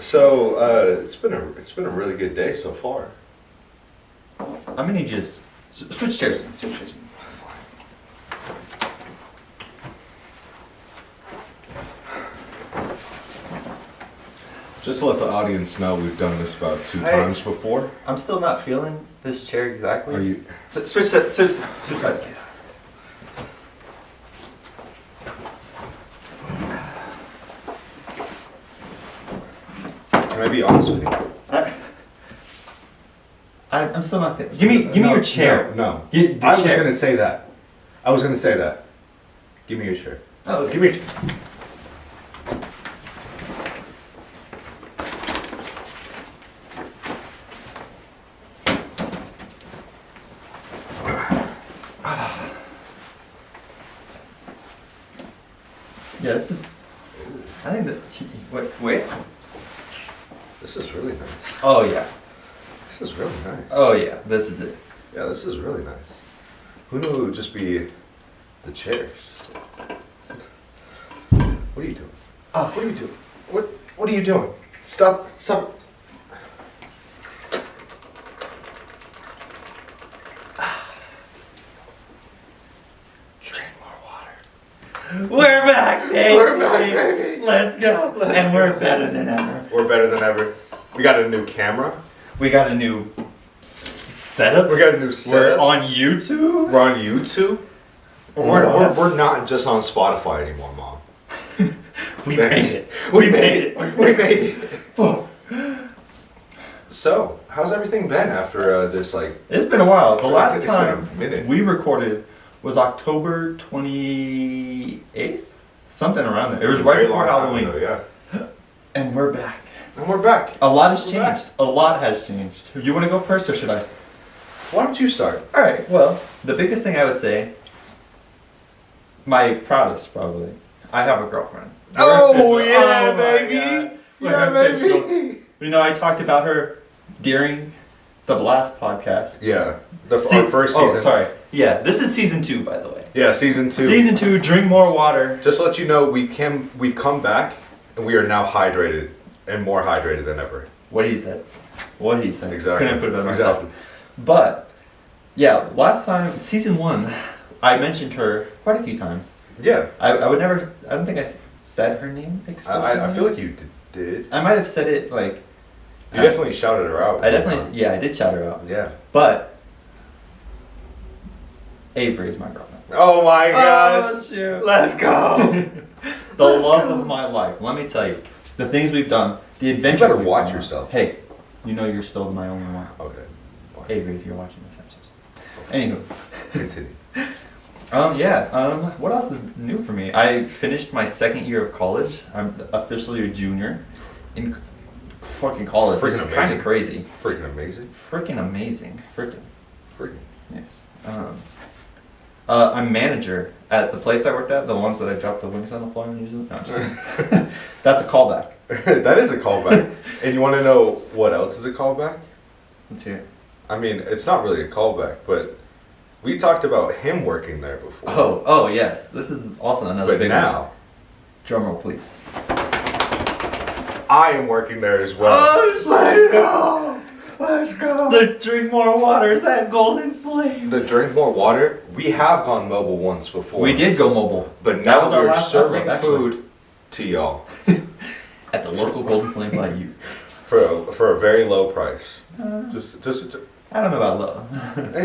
So it's been a really good day so far. I'm gonna need you to switch chairs. Switch chairs. Just to let the audience know, we've done this about two times before. I'm still not feeling this chair exactly. Are you? Switch sides. Can I be honest with you? I'm still not feeling. Give me your chair. No. I was gonna say that. Give me your chair. Oh, okay. Give me your chair. Yeah, this is. I think that. Wait. This is really nice. Oh yeah. This is really nice. Oh yeah. This is it. Yeah, this is really nice. Who knew it would just be the chairs? What are you doing? Oh, What are you doing? What are you doing? Stop. Drink more water. we're back, baby. We're back, baby. Let's go. And we're better than ever. We're better than ever. We got a new camera. We got a new setup. We got a new setup. We're on YouTube. We're on YouTube. We're not just on Spotify anymore, Mom. We Thanks. made it. We made it. We made it. So, how's everything been after this, like... It's been a while. The It's last been time a minute. we recorded was October 28th? Something around there. It was right very before long time Halloween. ago, yeah. And we're back. And we're back. A lot has We're back. changed. A lot has changed. You want to go first or should I? Why don't you start? Alright, well, the biggest thing I would say, my proudest probably, I have a girlfriend. Oh, We're yeah, official. my baby. God. We're Yeah, official. baby. You know, I talked about her during the last podcast. Yeah. Our first season. Oh, sorry. Yeah, this is season 2, by the way. Yeah, season 2. Season 2, drink more water. Just to let you know, we've come back, and we are now hydrated, and more hydrated than ever. What he said. What he said. Exactly. Couldn't put it better myself. Exactly. But, yeah, last time, season 1, I mentioned her quite a few times. Yeah. I would never, I don't think I said her name explicitly. I feel like you did. I might have said it like... You definitely shouted her out. I did shout her out. Yeah. But, Avery is my girlfriend. Oh my gosh. Oh, shoot. Let's go. The love of my life. Let me tell you, the things we've done, the adventures. You better we've watch gone on. yourself. Hey, you know you're still my only one. Okay. Fine. Avery, if you're watching this episode. Anywho. Continue. What else is new for me? I finished my second year of college. I'm officially a junior in fucking college. Freaking This is kind of crazy. Freaking amazing. Freaking amazing. Freaking. Freaking. Yes. I'm manager at the place I worked at, the ones that I dropped the wings on the floor and usually. No, I'm just kidding. That's a callback. That is a callback. And you want to know what else is a callback? Let's hear it. I mean, it's not really a callback, but we talked about him working there before. Oh yes. This is also another But big now, one. Drum roll, please. I am working there as well. Oh, Let's go! Let's go! The drink more water is that golden flame. The drink more water. We have gone mobile once before. We did go mobile. But That now was our we're last serving upload, actually. food to y'all At the local Golden Flame by you. for a very low price. Just I don't know about low.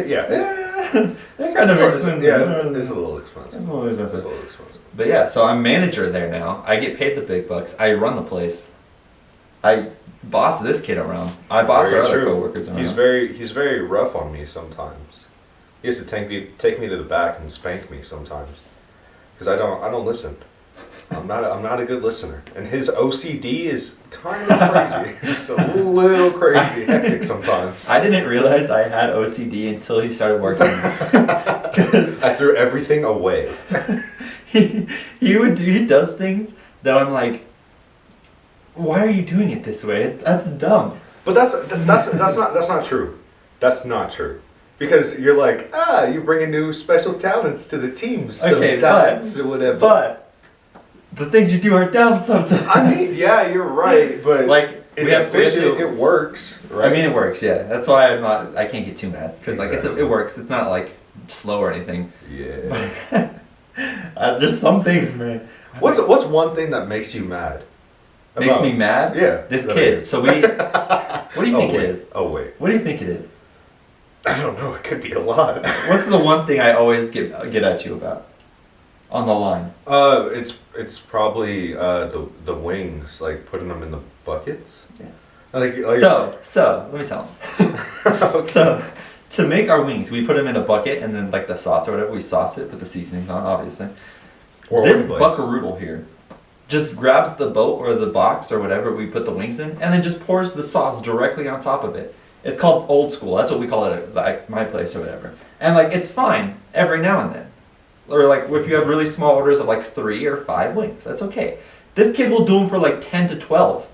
yeah. They're kind of expensive. Yeah, it's a little expensive. It's a little It's a expensive. little expensive. But yeah, so I'm manager there now. I get paid the big bucks. I run the place. I boss this kid around. I boss Very our other true. coworkers around. He's very rough on me sometimes. He has to take me to the back and spank me sometimes because I don't listen. I'm not a good listener, and his OCD is kind of crazy. It's a little crazy, hectic sometimes. I didn't realize I had OCD until he started working. Because I threw everything away. he does things that I'm like, why are you doing it this way? That's dumb. But that's not true. That's not true. Because you're like, you bringing new special talents to the team sometimes or whatever. But the things you do are dumb sometimes. I mean, yeah, you're right, but like It's efficient. It works, right? I mean, it works. Yeah, that's why I can't get too mad because Exactly. like it works. It's not like slow or anything. Yeah. There's some things, man. What's one thing that makes you mad? Makes me mad? Yeah. This kid. So we. What do you think it is? Oh wait. What do you think it is? I don't know. It could be a lot. What's the one thing I always get at you about? On the line. It's probably the wings, like putting them in the buckets. Yes. Like so let me tell him. Okay. So to make our wings, we put them in a bucket and then like the sauce or whatever, we sauce it, put the seasonings on, obviously. Or this wing buckaroodle here just grabs the boat or the box or whatever we put the wings in and then just pours the sauce directly on top of it. It's called old school. That's what we call it at like my place or whatever. And like it's fine every now and then. Or like if you have really small orders of like 3 or 5 wings, that's okay. This kid will do them for like 10 to 12.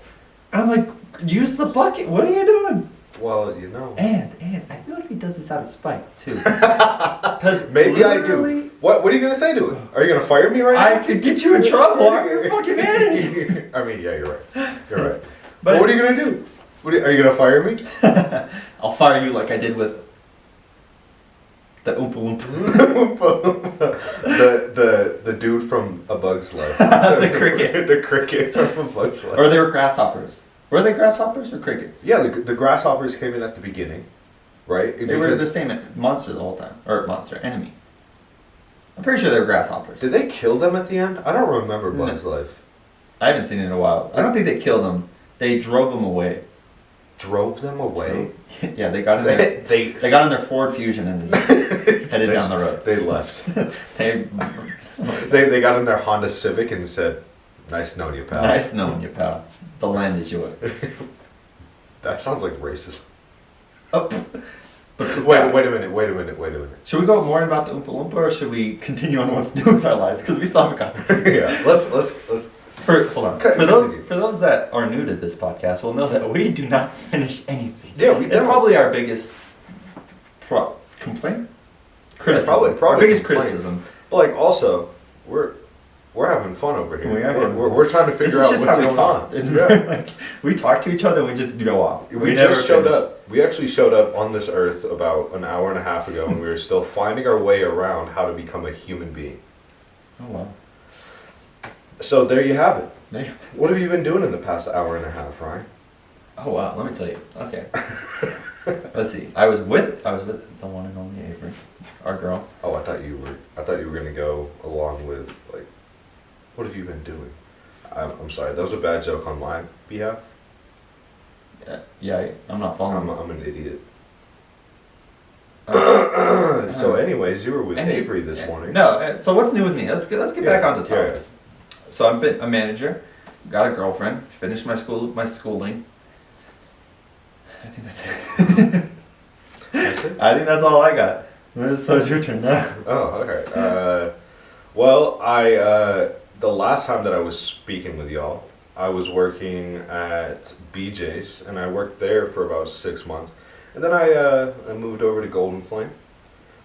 And I'm like, use the bucket. What are you doing? Well, you know. And I feel like he does this out of spite too. Because maybe I do. What are you gonna say to it? Are you gonna fire me right now? I could get you in trouble. I'm your fucking manager. I mean, yeah, you're right. You're right. But what are you gonna do? Are you gonna fire me? I'll fire you like I did with the Oompa Loompa. the dude from A Bug's Life. The cricket. The cricket from A Bug's Life. Or they were grasshoppers. Were they grasshoppers or crickets? Yeah, the grasshoppers came in at the beginning, right? They were the same monster the whole time. Or monster, enemy. I'm pretty sure they were grasshoppers. Did they kill them at the end? I don't remember Bug's Life. I haven't seen it in a while. I don't think they killed them. They drove them away. Drove them away? Yeah, they got in their they got in their Ford Fusion and just headed down the road. They left. they got in their Honda Civic and said, "Nice knowing you, pal." Nice knowing you, pal. The land is yours. That sounds like racism. Wait a minute. Should we go more about the Oompa Loompa or should we continue on what's new with our lives? Because we still haven't gotten to it. Yeah, let's Hold on. For those that are new to this podcast will know that we do not finish anything. Yeah, we It's don't. probably our biggest complaint? Criticism. Probably our biggest complaint. criticism. But like also, we're having fun over here. We're trying to This figure is out just what's how we going talk. on. It's Yeah. like we talk to each other and we just go off. We just showed up. We actually showed up on this earth about an hour and a half ago, and we were still finding our way around how to become a human being. Oh wow. So there you have it. There you- What have you been doing in the past hour and a half, Ryan? Oh wow, let me tell you. Okay. Let's see. I was with the one and only Avery, our girl. Oh, I thought you were gonna go along with like, what have you been doing? I'm sorry, that was a bad joke on my behalf. Yeah, I'm not following. I'm an idiot. So, anyways, you were with Avery this morning. No. So what's new with me? Let's get back onto topic. Yeah. So I've been a manager, got a girlfriend, finished my schooling. I think that's it. That's it? I think that's all I got. So it's your turn now. Oh, okay. Well, the last time that I was speaking with y'all, I was working at BJ's, and I worked there for about 6 months. And then I moved over to Golden Flame,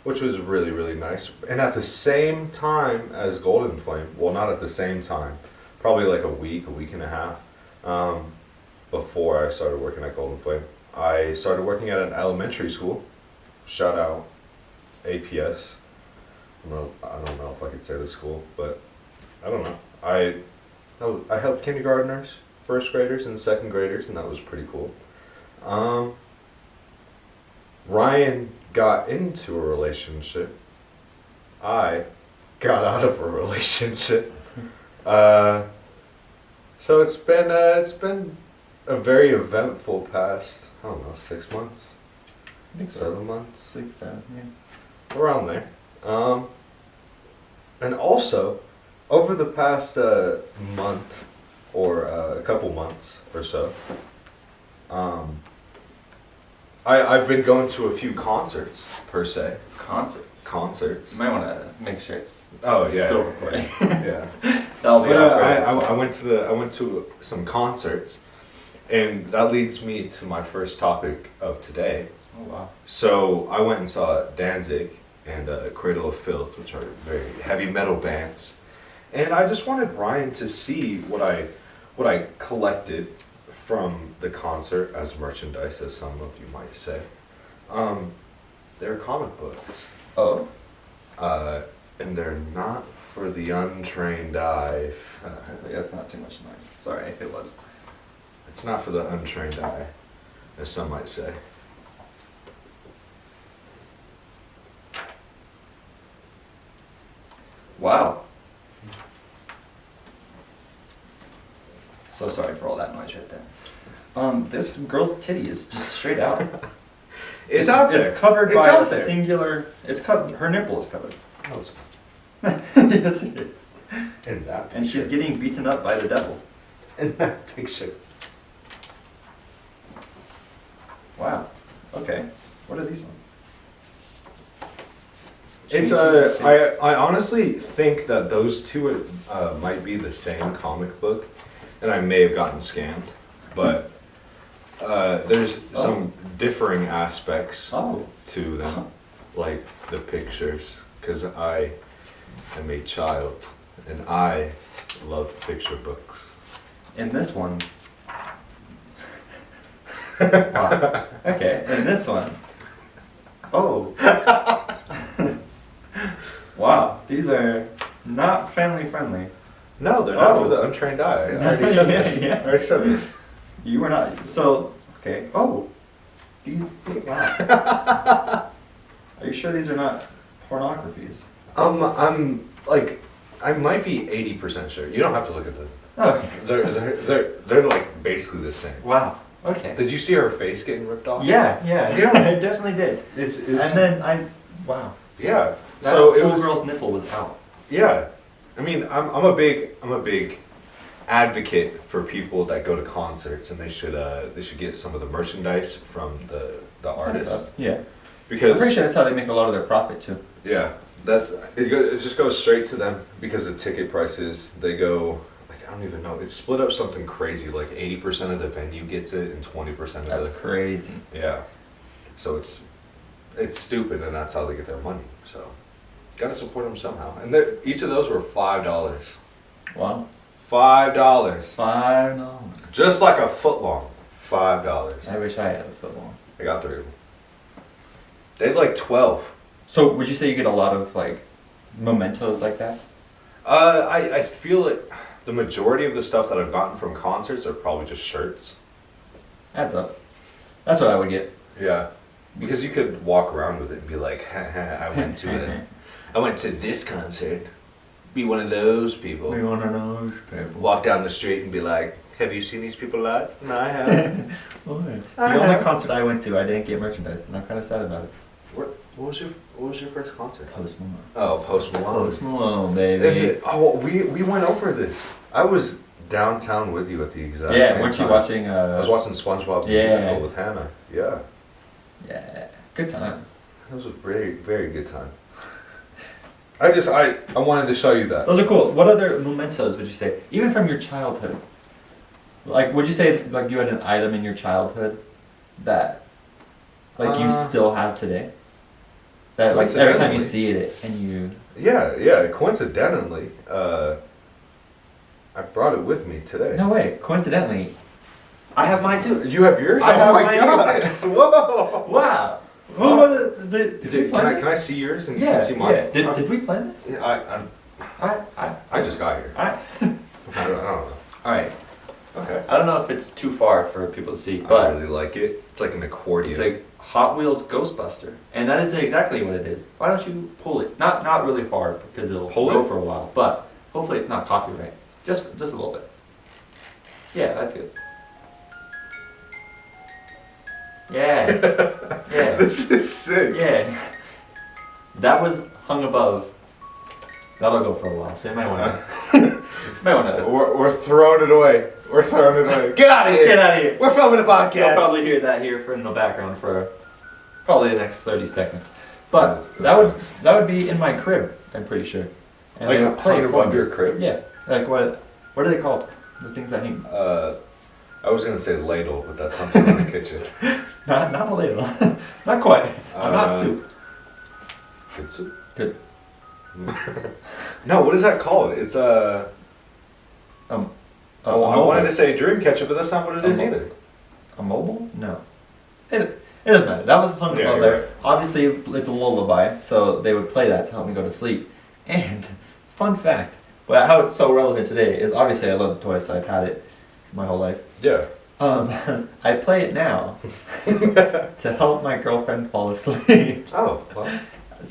which was really, really nice. And at the same time as Golden Flame, well, not at the same time, probably like a week and a half, before I started working at Golden Flame, I started working at an elementary school. Shout out APS. I don't know if I could say the school, but I don't know. I helped kindergartners, first graders, and second graders, and that was pretty cool. Ryan got into a relationship. I got out of a relationship. So it's been a very eventful past, I don't know, 6 months? I think so. 7 months? 6, 7, yeah. Around there. And also, over the past month, or a couple months or so, I've been going to a few concerts, per se. Concerts. You might want to make sure it's Oh, still recording. Yeah. That'll be But awkward. I went to some concerts, and that leads me to my first topic of today. Oh wow. So I went and saw Danzig and Cradle of Filth, which are very heavy metal bands, and I just wanted Ryan to see what I collected from the concert as merchandise, as some of you might say. They're comic books. Oh. And they're not for the untrained eye. Hopefully that's not too much noise. Sorry if it was. It's not for the untrained eye, as some might say. Wow. So sorry for all that noise right there. This girl's titty is just straight out. It's out there. It's covered It's by out a there. singular. It's covered. Her nipple is covered. No, it's Yes, it is. in that picture. And she's getting beaten up by the devil. in that picture. Wow. Okay. What are these ones? It's I honestly think that those two might be the same comic book, and I may have gotten scammed, but there's some differing aspects Oh. to them, like the pictures, because I am a child and I love picture books. In this one. Wow. Okay. In this one. Oh. Wow. These are not family friendly. No, they're not Oh. for the untrained eye. I already said this. Yeah. I already said this. You were not. So, okay. Oh. These. Wow. Are you sure these are not pornographies? I'm like, I might be 80% sure. You don't have to look at them. Okay. They're like basically the same. Wow. Okay. Did you see her face getting ripped off? Yeah, Yeah. I definitely did. It's And then wow. yeah. That So it whole was girl's nipple was out. yeah. I mean, I'm a big advocate for people that go to concerts, and they should get some of the merchandise from the artist, Yeah. I'm because pretty sure that's how they make a lot of their profit too. yeah, it just goes straight to them because the ticket prices, they go like, I don't even know, it's split up something crazy, like 80% of the venue gets it and 20% of That's the crazy. yeah. So it's stupid, and that's how they get their money. So gotta support them somehow. And each of those were $5. Wow. $5. $5. Just like a foot long. $5. I wish I had a foot long. I got 3 of them. They'd like 12. So would you say you get a lot of like mementos like that? I feel like the majority of the stuff that I've gotten from concerts are probably just shirts. Adds up. That's what I would get. Yeah. Because you could walk around with it and be like, I went to this concert. Be one of those people. We want to know people. Walk down the street and be like, have you seen these people live? No, I haven't. The only concert I went to, I didn't get merchandise, and I'm kind of sad about it. What was your first concert? Post Malone. Oh, Post Malone. Post Malone, baby. We went over this. I was downtown with you at the exact same Yeah, time. weren't you watching? I was watching SpongeBob the Yeah. musical with Hannah. Yeah, Yeah, good times. that was a very, very good time. I wanted to show you that. Those are cool. What other mementos would you say, even from your childhood? Like, would you say like you had an item in your childhood that, like, you still have today? That like every time you Coincidentally. see it and you. Yeah. Coincidentally, I brought it with me today. No way. Coincidentally, I have mine too. You have yours? I have oh my mine god! too. Whoa! Wow. Did we Can plan I this? see yours and you Yeah, can see mine? yeah. Did we plan this? Yeah, I just got here. I don't know. All right. Okay. I don't know if it's too far for people to see, I but really like it. It's like an accordion. it's a Hot Wheels Ghostbuster, and that is exactly what it is. Why don't you pull it? Not really far because it'll Pull go it? for a while, but hopefully it's not copyright. Just a little bit. Yeah, that's good. Yeah. Yeah. This is sick. Yeah. That was hung above. That'll go for a while, so you might want to. might want to. We're throwing it away. We're throwing it away. Get out of here. Get out of here. We're filming a You'll podcast. probably hear that here in the background for probably the next 30 seconds. But That's- that would be in my crib, I'm pretty sure. And Like they would play it above for me. your crib? Yeah. Like what are they called? The things that hang. I was gonna say ladle, but that's something in the kitchen. Not a ladle. Not quite. I'm not soup. Good soup. Good. No, what is that called? It's A Oh, I wanted to say dream catcher, but that's not what it is either. A mobile? No. It doesn't matter. That was fun Yeah, there. right. Obviously, it's a lullaby, so they would play that to help me go to sleep. And, fun fact, well, how it's so relevant today is obviously I love the toy, so I've had it my whole life. Yeah. I play it now to help my girlfriend fall asleep. Oh, well.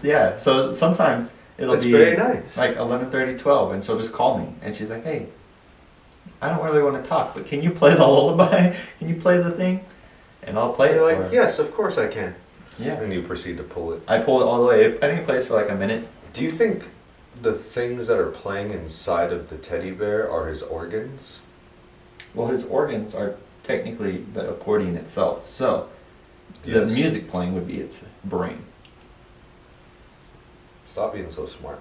Yeah, so sometimes it'll That's be very nice. like 11:30, 12, and she'll just call me, and she's like, "Hey, I don't really want to talk, but can you play the lullaby? Can you play the thing?" And I'll play it. You're for like, her. yes, of course I can. Yeah. And you proceed to pull it. I pull it all the way. I think it plays for like a minute. Do you think the things that are playing inside of the teddy bear are his organs? Well, his organs are technically the accordion itself, so the Yes. music playing would be its brain. Stop being so smart.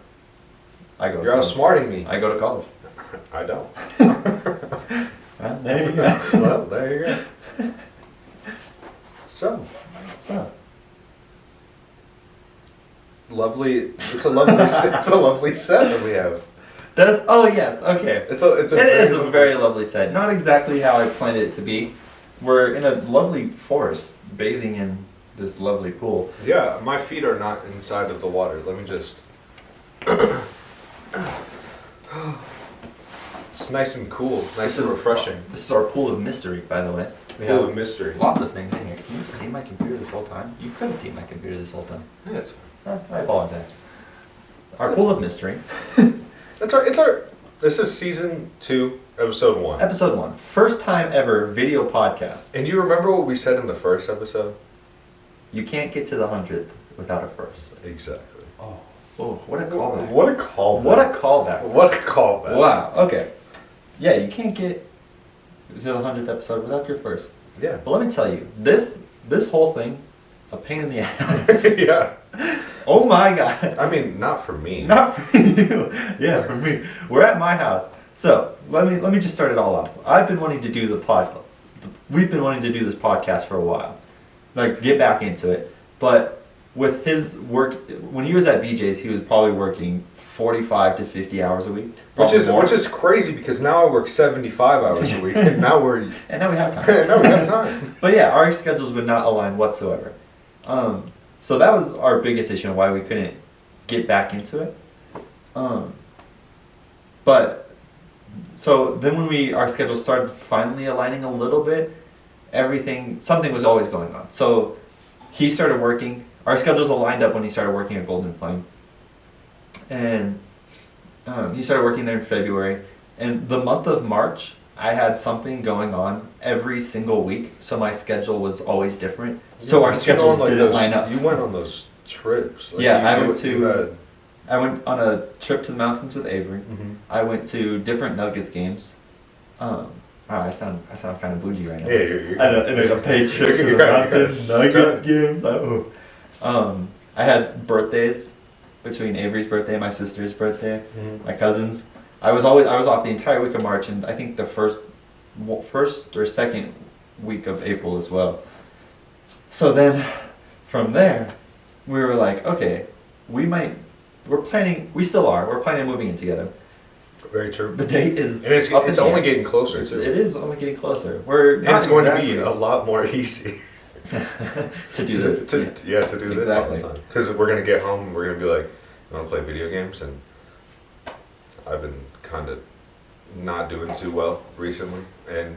I go. You're outsmarting me. I go to college. I don't. Well, there you go. Well, there you go. So, So, lovely. It's a lovely. It's a lovely set that we have. oh yes, okay. It's a. It is a very lovely set. Not exactly how I planned it to be. We're in a lovely forest, bathing in this lovely pool. Yeah, my feet are not inside of the water. Let me just. It's nice and cool, nice and refreshing. This is our pool of mystery, by the way. We Pool have of mystery. lots of things in here. Can you see my computer this whole time? You could have seen my computer this whole time. Yeah, it's I apologize. Our pool of mystery. It's our. This is season 2, episode 1. Episode 1. First time ever video podcast. And you remember what we said in the first episode? You can't get to the 100th without a first. Exactly. Oh, what a callback. What a callback. What a callback. What a callback. Wow, okay. Yeah, you can't get to the 100th episode without your first. Yeah. But let me tell you, this whole thing, a pain in the ass. Yeah. Oh my god. I mean, not for me. Not for you. Yeah, for me. We're at my house. So, let me just start it all off. I've been wanting to do we've been wanting to do this podcast for a while. Like, get back into it. But with his work, when he was at BJ's, he was probably working 45 to 50 hours a week. Which is more. crazy because now I work 75 hours a week and now we have time. have time. But yeah, our schedules would not align whatsoever. So that was our biggest issue and why we couldn't get back into it. But so then when our schedules started finally aligning a little bit, something was always going on. So he started working. Our schedules aligned up when he started working at Golden Flame. And he started working there in February. And the month of March, I had something going on every single week, so my schedule was always different. So our schedules didn't line up. You went on those trips. Like Yeah, I I went on a trip to the mountains with Avery. Mm-hmm. I went to different Nuggets games. Wow, I sound kind of bougie right now. Yeah, you're And a paid trip to the mountains Nuggets games. I had birthdays between Avery's birthday, my sister's birthday, my cousin's. I was off the entire week of March, and I think the first or second week of April as well. So then, from there, we were like, okay, we're planning on moving in together. Very true. The date is And it's only getting closer too. It is only getting closer. And it's going to be a lot more easy to do this. To do this all the time. Because we're going to get home and we're going to be like, you want to play video games? And I've been kind of not doing too well recently. And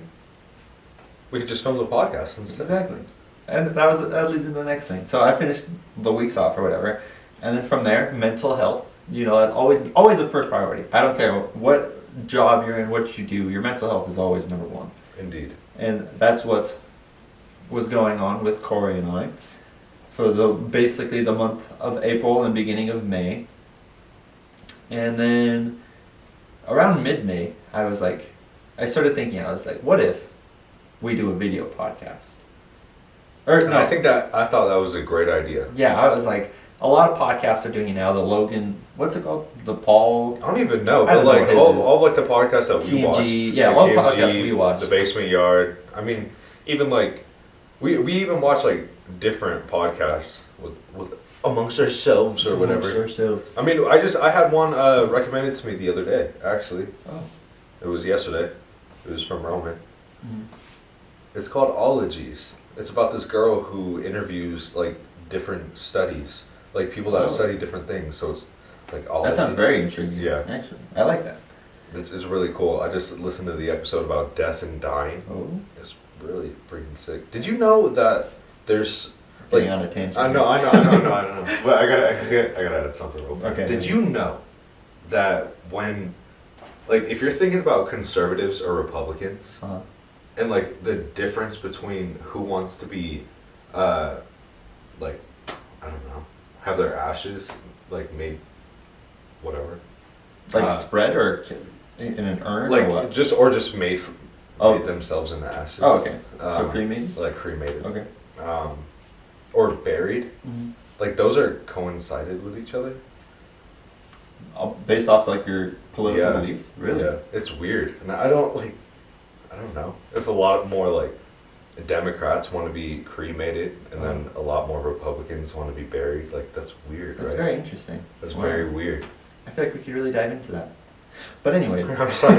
we could just film the podcast instead. Exactly. And that leads into the next thing. So I finished the weeks off or whatever. And then from there, mental health. Always the first priority. I don't care what job you're in, what you do, your mental health is always number one. Indeed. And that's what was going on with Cory and I for basically the month of April and beginning of May. And then around mid-May, I started thinking, what if we do a video podcast? I thought that was a great idea. Yeah, I was like, a lot of podcasts are doing it now. The Logan, what's it called? The Paul. I don't even know, I but don't know like what his all like the podcasts that we TMG, watch. yeah, all the podcasts we watch. The Basement Yard. I mean, even like we even watch like different podcasts with amongst ourselves or whatever. Amongst ourselves. I mean, I had one recommended to me the other day. Actually, Oh. it was yesterday. It was from Roman. Mm-hmm. It's called Ologies. It's about this girl who interviews like different studies, like people that study different things. So it's like ologies. That sounds very intriguing. Yeah. Actually, I like that. It's really cool. I just listened to the episode about death and dying. Oh. It's really freaking sick. Did you know that there's like Getting on a tangent. I know. But I gotta add something real fast. Okay. Did you know that when, like, if you're thinking about conservatives or Republicans, Uh-huh. and like the difference between who wants to be, like, I don't know, have their ashes like made, whatever, Like spread or in an urn like or what? just made Oh. themselves in the ashes. Oh, okay. So cremated? Like cremated. Okay. Or buried. Mm-hmm. Like those are coincided with each other. Based off like your political Yeah. beliefs? Really? Yeah, it's weird, and I don't know if a lot more like Democrats want to be cremated, and then a lot more Republicans want to be buried. Like that's weird, That's right? very interesting. That's Wow. very weird. I feel like we could really dive into that. But anyways, I'm sorry.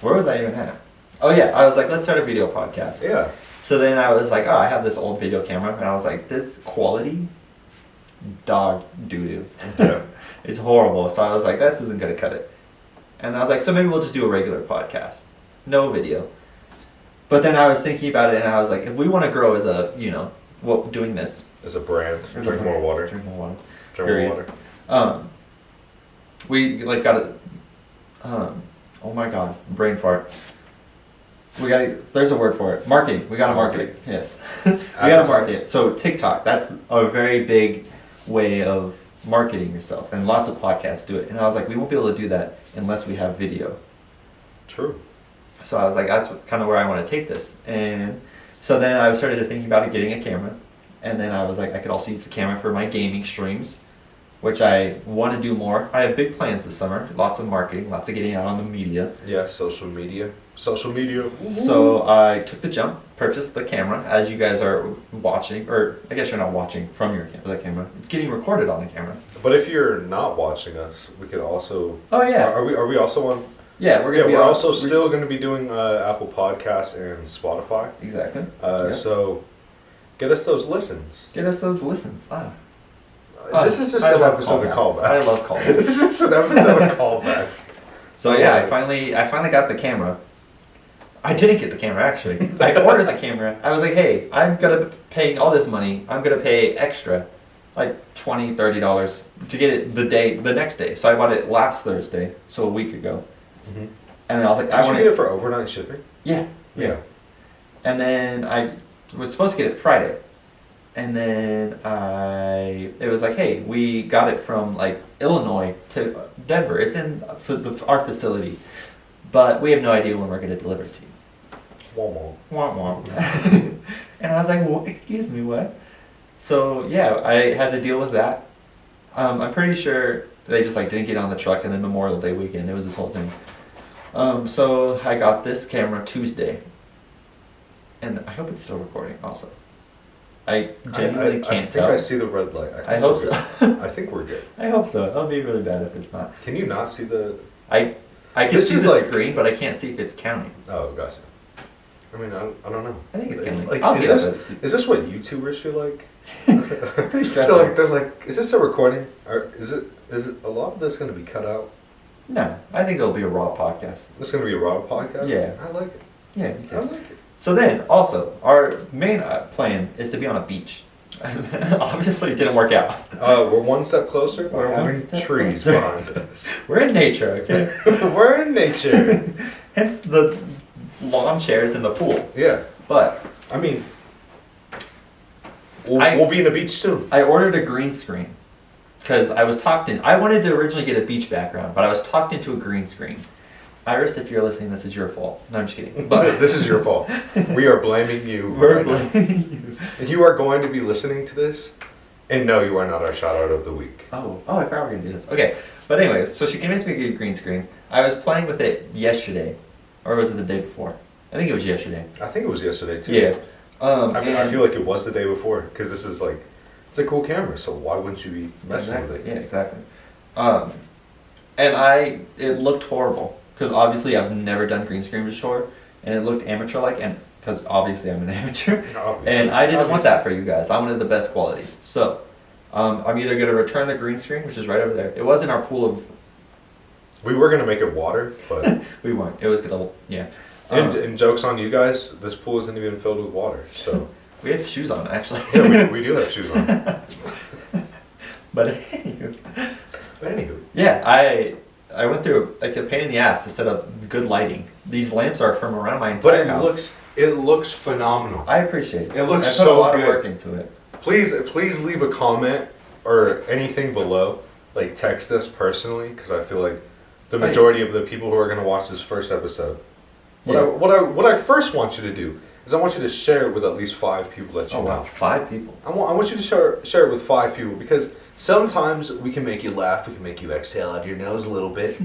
where was I even at? Oh yeah, I was like, let's start a video podcast. Yeah. So then I was like, oh, I have this old video camera, and I was like, this quality, dog doo-doo. Yeah. It's horrible. So I was like, this isn't gonna cut it. And I was like, so maybe we'll just do a regular podcast, no video. But then I was thinking about it, and I was like, if we want to grow as a, doing this. As a brand, As drink a- more water. Drink more water. Drink Period. more water. We like got a, oh my god, brain fart. There's a word for it. Marketing. We gotta market it. Yes. We gotta market it. So TikTok, that's a very big way of marketing yourself, and lots of podcasts do it. And I was like, we won't be able to do that unless we have video. True. So I was like, that's kind of where I want to take this. And so then I started to thinking about getting a camera. And then I was like, I could also use the camera for my gaming streams, which I want to do more. I have big plans this summer. Lots of marketing, lots of getting out on the media. Yeah, social media. Social media. So I took the jump, purchased the camera, as you guys are watching, or I guess you're not watching from the camera. It's getting recorded on the camera. But if you're not watching us, we could also. Oh yeah. Are we also on? Yeah, we're gonna be we're on- also still going to be doing Apple Podcasts and Spotify. Exactly. Yep. So get us those listens. Get us those listens. This is just I an love episode of callbacks. callbacks. I love callbacks. This is an episode of callbacks. So yeah, I finally got the camera. I didn't get the camera actually. I ordered the camera. I was like, hey, I'm gonna be paying all this money. I'm gonna pay extra, like $20, $30 to get it the next day. So I bought it last Thursday, so a week ago. Mm-hmm. And then I was like, Did you get it for overnight shipping? Yeah. And then I was supposed to get it Friday. And then it was like, hey, we got it from like Illinois to Denver. It's in our facility, but we have no idea when we're going to deliver it to you. Womp Womp womp. And I was like, well, excuse me, what? So yeah, I had to deal with that. I'm pretty sure they just like didn't get on the truck, and then Memorial Day weekend, it was this whole thing. So I got this camera Tuesday, and I hope it's still recording also. I genuinely can't tell. I think I see the red light. I hope so. I think we're good. I hope so. That'll be really bad if it's not. Can you not see the... I can This see is the like- screen, but I can't see if it's counting. Oh, gotcha. I mean, I don't know. I think it's counting. Like, I'll is, get this, up and see. is this what YouTubers feel like? It's pretty stressful. They're like, is this a recording? Or is it a lot of this going to be cut out? No, I think it'll be a raw podcast. This is going to be a raw podcast? Yeah. I like it. Yeah, you I said. like it. So then, also, our main plan is to be on a beach. Obviously, it didn't work out. We're one step closer by We're one having step trees closer. behind us. We're in nature, okay? We're in nature. Hence the lawn chairs in the pool. Yeah. But I mean, we'll be in the beach soon. I ordered a green screen because I was talked in. I wanted to originally get a beach background, but I was talked into a green screen. Iris, if you're listening, this is your fault. No, I'm just kidding. But this is your fault. We are blaming you. We're right now. blaming you. And you are going to be listening to this, and no, you are not our shout out of the week. Oh, I forgot we were gonna do this. Okay, but anyways, so she convinced me to get a green screen. I was playing with it yesterday, or was it the day before? I think it was yesterday. I think it was yesterday too. Yeah. I feel like it was the day before because this is like, it's a cool camera, so why wouldn't you be messing Exactly. with it? Yeah, exactly. And it looked horrible because obviously I've never done green screen before, and it looked amateur-like, and because obviously I'm an amateur, Obviously. and I didn't want that for you guys. I wanted the best quality. So I'm either going to return the green screen, which is right over there. It was in our pool of... We were gonna make it water, but We weren't. It was going to... Yeah. and jokes on you guys. This pool isn't even filled with water, so We have shoes on, actually. yeah, we do have shoes on. But anywho. But anywho, Yeah, I went through like a pain in the ass to set up good lighting. These lamps are from around my but entire house. it looks phenomenal. I appreciate it. It looks I put so a lot good. of work into it. Please leave a comment or anything below. Like text us personally, because I feel like the majority of the people who are gonna watch this first episode. What I first want you to do is I want you to share it with at least 5 people that you know. Wow, 5 people. I want you to share it with 5 people, because sometimes we can make you laugh, we can make you exhale out of your nose a little bit.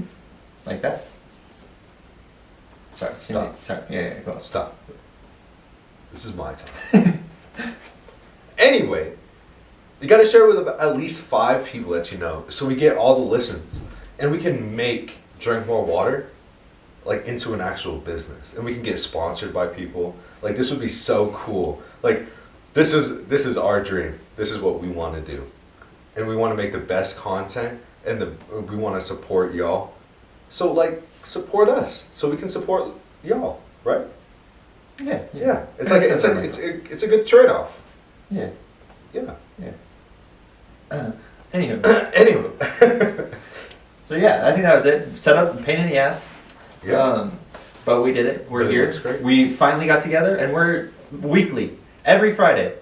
Like that? Sorry, Stop. Sorry. Yeah, go on. Stop. This is my time. Anyway, you got to share it with at least 5 people that you know, so we get all the listens, and we can make Drink More Water like into an actual business, and we can get sponsored by people. Like, this would be so cool. Like, this is our dream. This is what we want to do, and we want to make the best content, and we want to support y'all. So like, support us so we can support y'all, right? Yeah. Yeah, it's a good trade-off. Yeah. Yeah. Anywho. Anyway. So yeah, I think that was it. Set up, pain in the ass. Yeah. But we did it. We're Really here. looks great. We finally got together, and we're weekly, every Friday.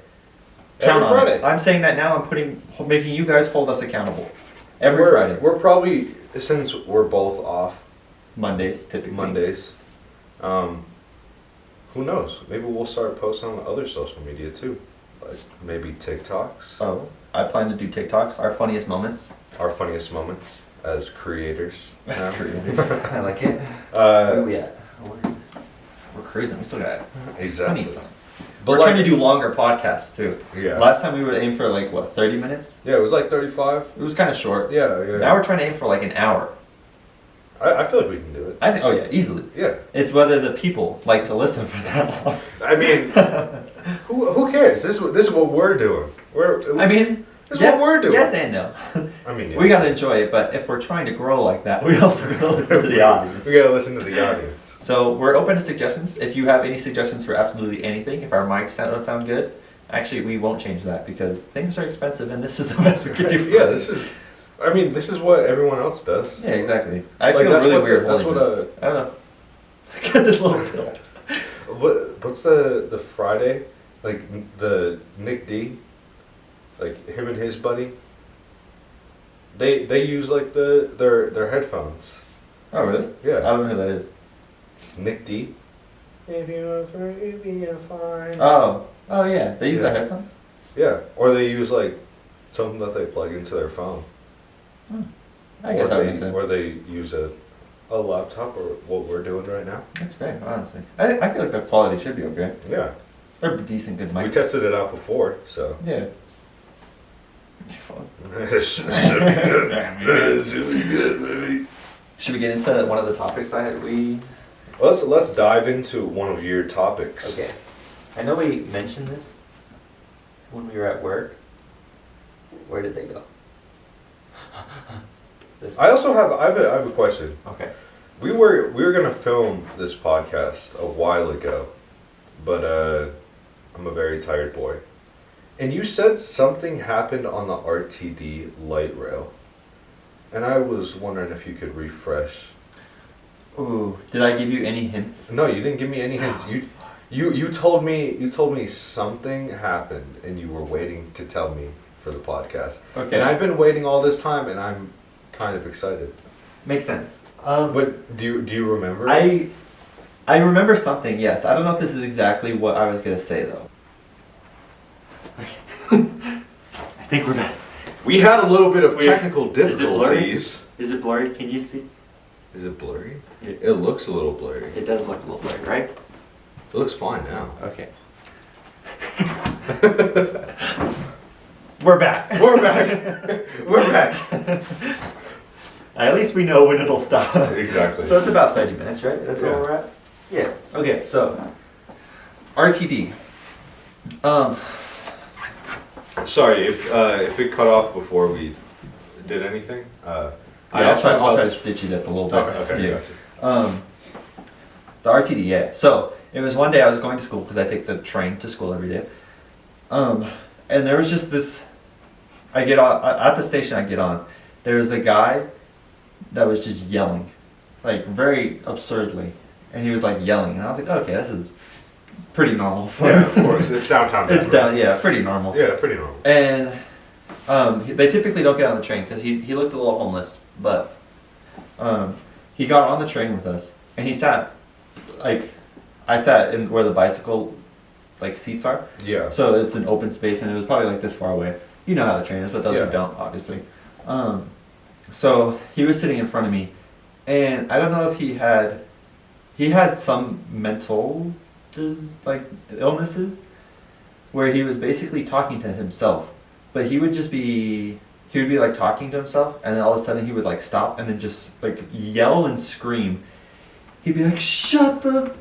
Count Every on Friday. it. I'm saying that now. I'm making you guys hold us accountable. Every Friday. We're probably, since we're both off Mondays, typically. Mondays, who knows? Maybe we'll start posting on other social media too, like maybe TikToks. Oh, I plan to do TikToks. Our funniest moments. Our funniest moments as creators. That's now. creators. I like it. Where are we at? We're cruising. We still got Exactly. plenty of time. But We're like, trying to do longer podcasts too. Yeah. Last time we would aim for like what, 30 minutes? Yeah, it was like 35. It was kind of short. Yeah. Now we're trying to aim for like an hour. I feel like we can do it. I think. Oh yeah, easily. Yeah. It's whether the people like to listen for that long. I mean, who cares? This is what we're doing. I mean, this is what we're doing. Yes and no. I mean, yeah. We gotta enjoy it, but if we're trying to grow like that, we also gotta listen to the audience. We gotta listen to the audience. So we're open to suggestions. If you have any suggestions for absolutely anything, if our mics don't sound good, actually we won't change that because things are expensive and this is the best we can do for Yeah, it. this is what everyone else does. Yeah, exactly. I Like, feel that's really what weird the- that's holding what this. I don't know. Look at this little pill. What's the Friday? Like the Nick D, like him and his buddy. They use like their headphones. Oh really? Yeah. I don't know who that is. Nick D. If you ever be fine. Oh yeah. They use Yeah. their headphones. Yeah, or they use like something that they plug into their phone. I guess that would make sense. Or they use a laptop, or what we're doing right now. That's fair, honestly. I feel like the quality should be okay. Yeah, They're decent, good mics. we tested it out before, so. Yeah. Fun. It should be good. It should be good, baby. Should we get into one of the topics we? Let's dive into one of your topics. Okay. I know we mentioned this when we were at work. Where did they go? I have a question. Okay. We were gonna film this podcast a while ago, but I'm a very tired boy. And you said something happened on the RTD light rail, and I was wondering if you could refresh. Ooh, did I give you any hints? No, you didn't give me any hints. You told me something happened, and you were waiting to tell me for the podcast. Okay. And I've been waiting all this time, and I'm kind of excited. Makes sense. But do you remember? I remember something. Yes. I don't know if this is exactly what I was gonna say though. I think we're back. We had a little bit of Wait, technical is it blurry? difficulties. Is it blurry? Can you see? Is it blurry? Yeah. It looks a little blurry. It does look a little blurry, right? It looks fine now. Okay. We're back. We're back. We're back. At least we know when it'll stop. Exactly. So it's about 30 minutes, right? That's Yeah. where we're at? Yeah. Okay, so RTD. Sorry if it cut off before we did anything. I'll try to stitch it up a little bit. Okay, Yeah. gotcha. The RTD, yeah. So it was one day I was going to school because I take the train to school every day. And there was just this. I get on at the station. I get on. There was a guy that was just yelling, like very absurdly, and he was like yelling, and I was like, okay, this is pretty normal. Yeah, of course. It's downtown. It's down, yeah, pretty normal. Yeah, pretty normal. And they typically don't get on the train because he looked a little homeless, but he got on the train with us, and he sat, like, I sat in where the bicycle, like, seats are. Yeah. So it's an open space, and it was probably like this far away. You know how the train is, but those Yeah. who don't, obviously. So he was sitting in front of me, and I don't know if he had some mental illnesses where he was basically talking to himself, but he would be like talking to himself, and then all of a sudden he would like stop and then just like yell and scream. He'd be like, "Shut the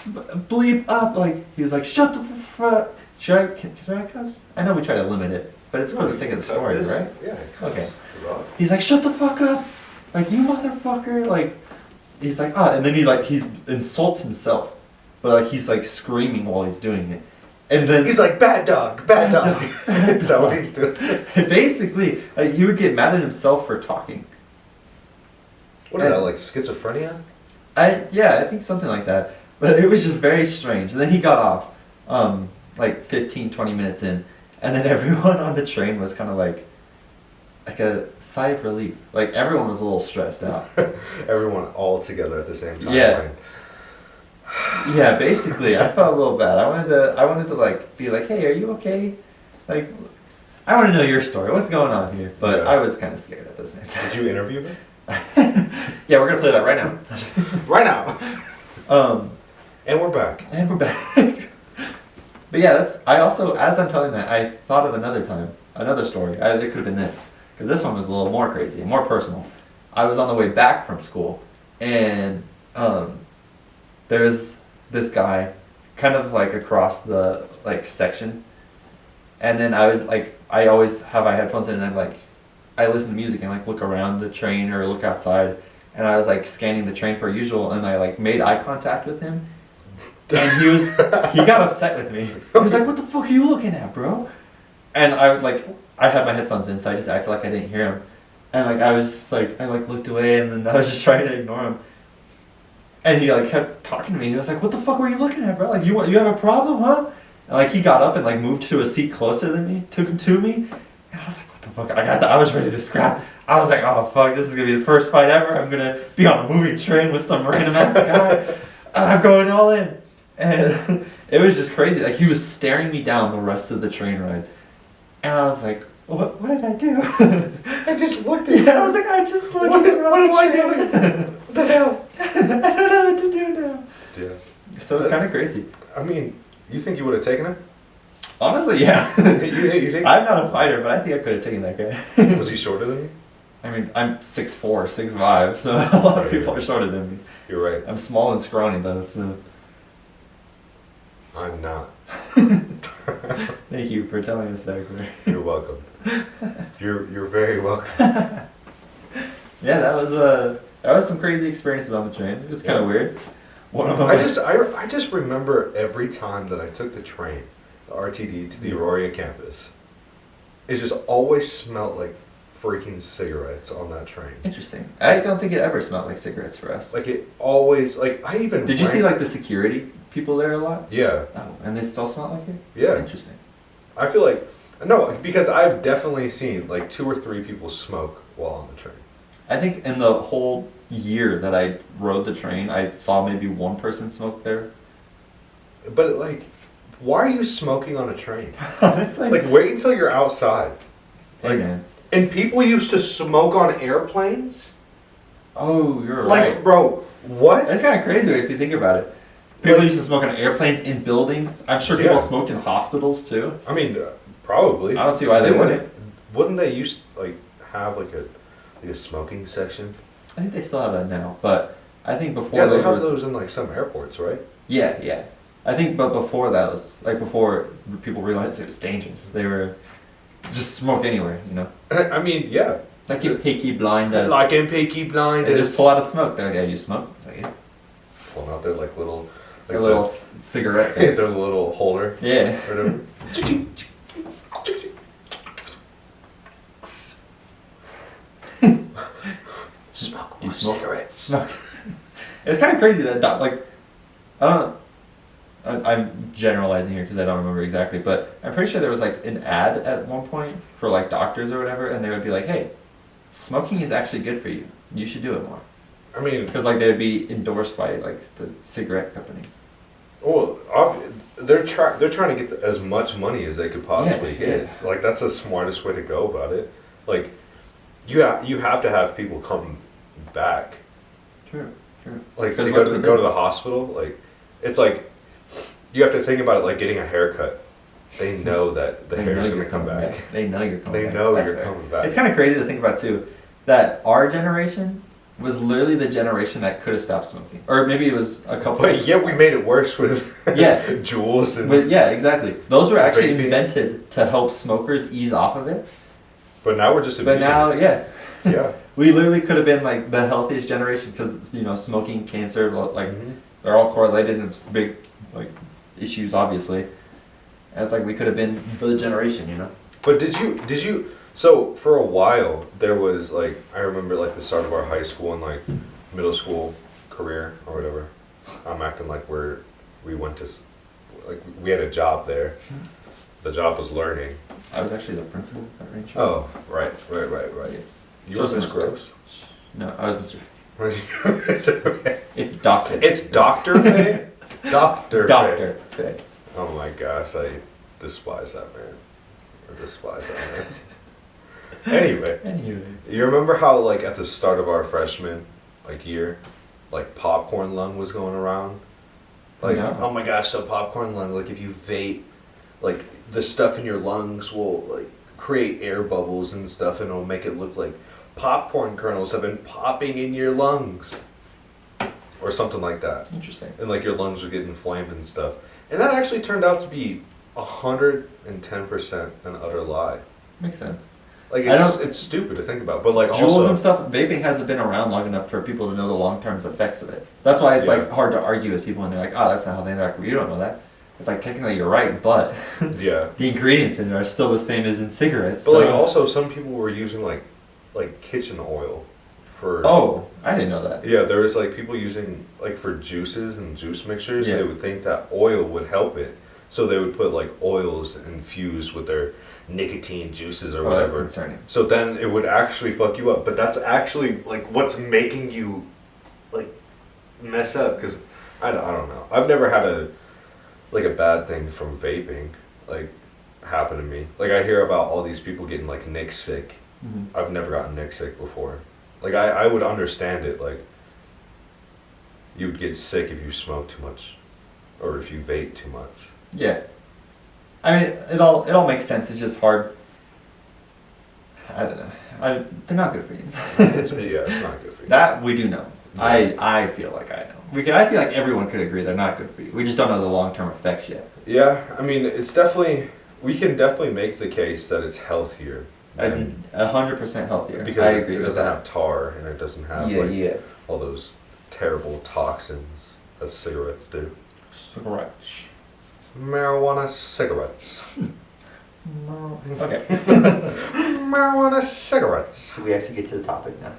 bleep up!" Like he was like, "Shut the can I cuss? I know we try to limit it, but it's for the sake of the story, right? Yeah. Okay. He's like, "Shut the fuck up!" Like, "You motherfucker!" Like, he's like, and then he insults himself, but like he's like screaming while he's doing it, and then He's like, bad dog. Is that what he's doing? basically, like, he would get mad at himself for talking. What is that, like schizophrenia? I think something like that. But it was just very strange. And then he got off, like 15, 20 minutes in, and then everyone on the train was kind of like a sigh of relief. Like everyone was a little stressed out. Everyone all together at the same time. Yeah. Like, Yeah, basically, I felt a little bad. I wanted to like be like, "Hey, are you okay?" Like, I want to know your story. What's going on here? But Yeah. I was kind of scared at the same time. did you interview him? Yeah, we're gonna play that right now. Right now. And we're back. And we're back. But yeah, I also, as I'm telling that, I thought of another story. It could have been this, because this one was a little more crazy, more personal. I was on the way back from school, and there was this guy, kind of like across the like section, and then I always have my headphones in, and I'm like, I listen to music and like look around the train or look outside, and I was like scanning the train per usual, and I like made eye contact with him. And he got upset with me. He was like, "What the fuck are you looking at, bro?" And I had my headphones in, so I just acted like I didn't hear him. And like I was just like, I like looked away, and then I was just trying to ignore him. And he like kept talking to me. And he was like, "What the fuck were you looking at, bro? Like you have a problem, huh?" And like he got up and like moved to a seat closer than me, took him to me. And I was like, "What the fuck?" I was ready to scrap. I was like, "Oh fuck, this is gonna be the first fight ever. I'm gonna be on a moving train with some random ass guy. I'm going all in." And it was just crazy. Like he was staring me down the rest of the train ride, and I was like, "What did I do?" I just looked at you. Yeah, I was like, "I just looked at you. What am I doing? What the hell? I don't know what to do now." Yeah. So it's kind of crazy. I mean, you think you would have taken it? Honestly, yeah. You think? I'm not a fighter, but I think I could have taken that guy. Was he shorter than you? I mean, I'm 6'4", 6'5", so a lot of people are shorter than me. You're right. I'm small and scrawny though, so. I'm not. Thank you for telling us that, Cory. You're welcome. You're very welcome. Yeah, that was some crazy experiences on the train. It was kind of weird. One of them. I just remember every time that I took the train, the RTD to the Aurora campus, it just always smelled like freaking cigarettes on that train. Interesting. I don't think it ever smelled like cigarettes for us. Like it always, like I even. Did you see like the security people there a lot? Yeah. Oh, and they still smell like it? Yeah. Interesting. I feel like no, because I've definitely seen like 2 or 3 people smoke while on the train. I think in the whole year that I rode the train, I saw maybe one person smoke there. But like, why are you smoking on a train? Honestly. Like, wait until you're outside. Hey, man. And people used to smoke on airplanes? Oh, you're Like, right. bro, what? That's kind of crazy if you think about it. People used to smoke on airplanes, in buildings. I'm sure people smoked in hospitals too. I mean, probably. I don't see why they wouldn't. Wouldn't they used like have like Like a smoking section. I think they still have that now, but I think before Yeah, they those have were, those in like some airports, right? yeah. I think, but before that was like before people realized it was dangerous. They were just smoke anywhere, you know. I mean, yeah. Like in Peaky Blinders. Like in Peaky Blinders. They just pull out a smoke. They're like, yeah, you smoke? It's like, yeah. Pulling out their like little, like A little cigarette. their little holder. Yeah. Or whatever. Smoke You more smoke? cigarettes. Smoke. It's kind of crazy that like I don't. I'm generalizing here because I don't remember exactly, but I'm pretty sure there was like an ad at one point for like doctors or whatever, and they would be like, "Hey, smoking is actually good for you. You should do it more." I mean, Because like they would be endorsed by like the cigarette companies. well, they're trying to get as much money as they could possibly get. Yeah. Like that's the smartest way to go about it. Like you have to have people come back. True. Like to Because go what's to the go to big- the hospital. Like it's like you have to think about it like getting a haircut. They know that the They hair know is you're going to come coming back. They know you're coming They back. know That's you're fair. coming back. It's kind of crazy to think about too, that our generation was literally the generation that could have stopped smoking, or maybe it was a couple. But yet we made it worse with Yeah. Juuls and. But yeah, exactly. Those were actually Vaping. invented to help smokers ease off of it. But now we're just But abusing now, it. yeah, Yeah. we literally could have been like the healthiest generation because you know smoking, cancer, like Mhm. they're all correlated and it's big like issues obviously. And it's like we could have been the generation, you know. But did you? So for a while there was like I remember like the start of our high school and like middle school career or whatever. I'm acting like we went to like we had a job there. The job was learning. I was actually the principal at Range. Oh, right. You were Just Miss Mr. Gross. No, I was Mr. It's okay. It's Doctor. It's Dr. Faye? Dr. Faye. Doctor. Faye. Oh my gosh, I despise that man. I despise that man. Anyway, you remember how like at the start of our freshman like year, like popcorn lung was going around? Like, No. oh my gosh, so popcorn lung, like if you vape, like the stuff in your lungs will like create air bubbles and stuff and it'll make it look like popcorn kernels have been popping in your lungs. Or something like that. Interesting. And like your lungs would get inflamed and stuff. And that actually turned out to be 110% an utter lie. Makes sense. Like I don't- it's stupid to think about, but like Juuls also and stuff, vaping hasn't been around long enough for people to know the long-term effects of it. That's why it's Yeah. like hard to argue with people when they're like, oh, that's not how they interact. You don't know that. It's like technically you're right, but yeah. the ingredients in it are still the same as in cigarettes. But so- like also some people were using like kitchen oil for Oh, I didn't know that. yeah, there was like people using like for juices and juice mixtures, Yeah. they would think that oil would help it. So they would put like oils infused with their nicotine juices or Oh, that's whatever. concerning. So then it would actually fuck you up. But that's actually like what's making you like mess up because I don't know. I've never had a bad thing from vaping like happen to me. Like I hear about all these people getting like Nick sick. Mm-hmm. I've never gotten Nick sick before. Like I would understand it. Like you would get sick if you smoke too much or if you vape too much. Yeah. I mean, it all makes sense. It's just hard. I don't know. They're not good for you. It's not good for you. That we do know. Yeah. I feel like I know. I feel like everyone could agree they're not good for you. We just don't know the long-term effects yet. Yeah, I mean, it's definitely, we can definitely make the case that it's healthier. It's than- 100% healthier. because I agree it with doesn't that. have tar and it doesn't have Yeah. all those terrible toxins as cigarettes do. Cigarettes. Marijuana cigarettes. Okay. Marijuana cigarettes. Should we actually get to the topic now?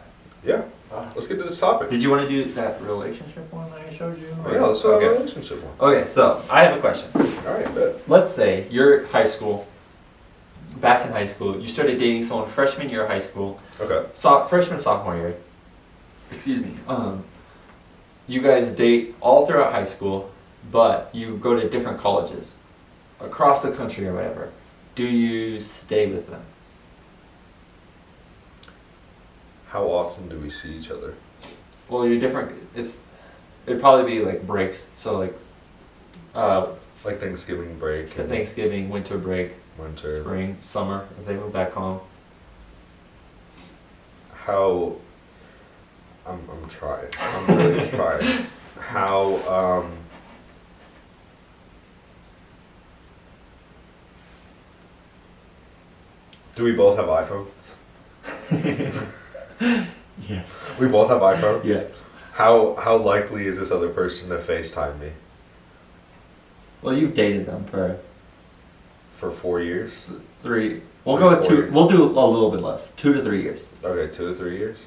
Yeah, let's get to this topic. Did you want to do that relationship one I showed you? Oh, yeah, let's do a Okay. relationship one. Okay, so I have a question. All right, bet. Let's say you're high school, back in high school, you started dating someone freshman year of high school, Okay. freshman, sophomore year. Excuse me. You guys date all throughout high school, but you go to different colleges across the country or whatever. Do you stay with them? How often do we see each other? Well, you're different. It'd probably be like breaks. So like, Like Thanksgiving break and Thanksgiving, winter break, winter. spring, summer. If they move back home. how I'm trying. I'm really trying. How do we both have iPhones? Yes. We both have iPhones? Yeah. How likely is this other person to FaceTime me? Well, you've dated them for For 4 years? 3. We'll go with 2. Years. We'll do a little bit less. 2 to 3 years. Okay, 2 to 3 years?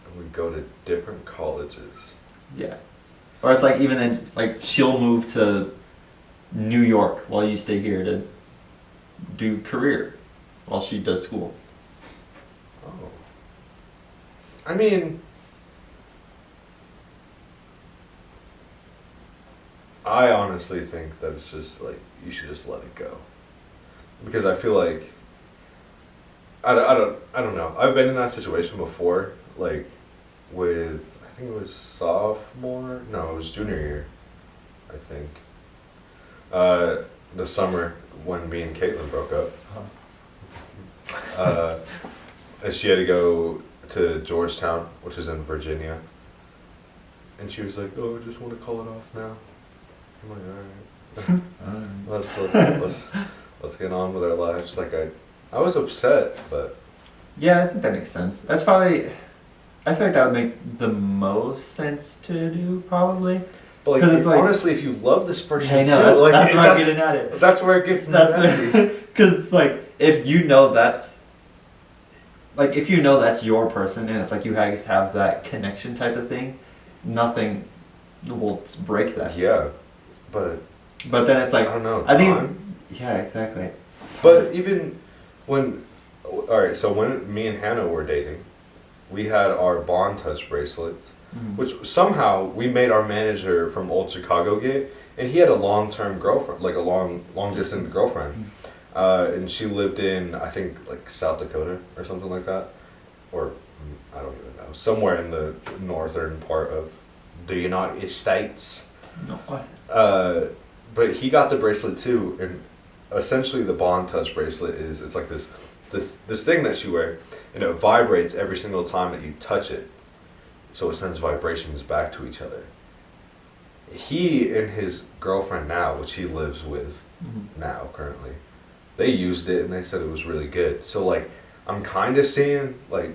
And we go to different colleges. Yeah. Or it's like even then, like she'll move to New York while you stay here to do career while she does school. Oh. I mean, I honestly think that it's just like, you should just let it go. Because I feel like, I don't know. I've been in that situation before, like with, I think it was sophomore, no, it was junior year, I think. The summer when me and Caitlin broke up. And she had to go to Georgetown, which is in Virginia. And she was like, "Oh, I just want to call it off now." I'm like, "All right, let's get on with our lives." Like I was upset, but Yeah, I think that makes sense. That's probably. I feel like that would make the most sense to do, probably. but like, 'Cause it's like- honestly, if you love this person I know. too, That's, like that's where I'm getting at it. that's where it gets messy. Because it's like if you know that's. Like if you know that's your person and it's like you guys have that connection type of thing, nothing will break that. Yeah, but But then it's like I don't know. I think. time? Yeah, exactly. But even when, alright, so when me and Hannah were dating, we had our Bond Touch bracelets, Mhm. which somehow we made our manager from Old Chicago get, and he had a long-term girlfriend, like a long-distance girlfriend. And she lived in, I think, like South Dakota or something like that. Or, I don't even know, somewhere in the northern part of the United States. No. What? But he got the bracelet too, and essentially the Bond Touch bracelet it's like this thing that you wear, and it vibrates every single time that you touch it, so it sends vibrations back to each other. He and his girlfriend now, which he lives with now currently, they used it and they said it was really good. So like, I'm kind of seeing like,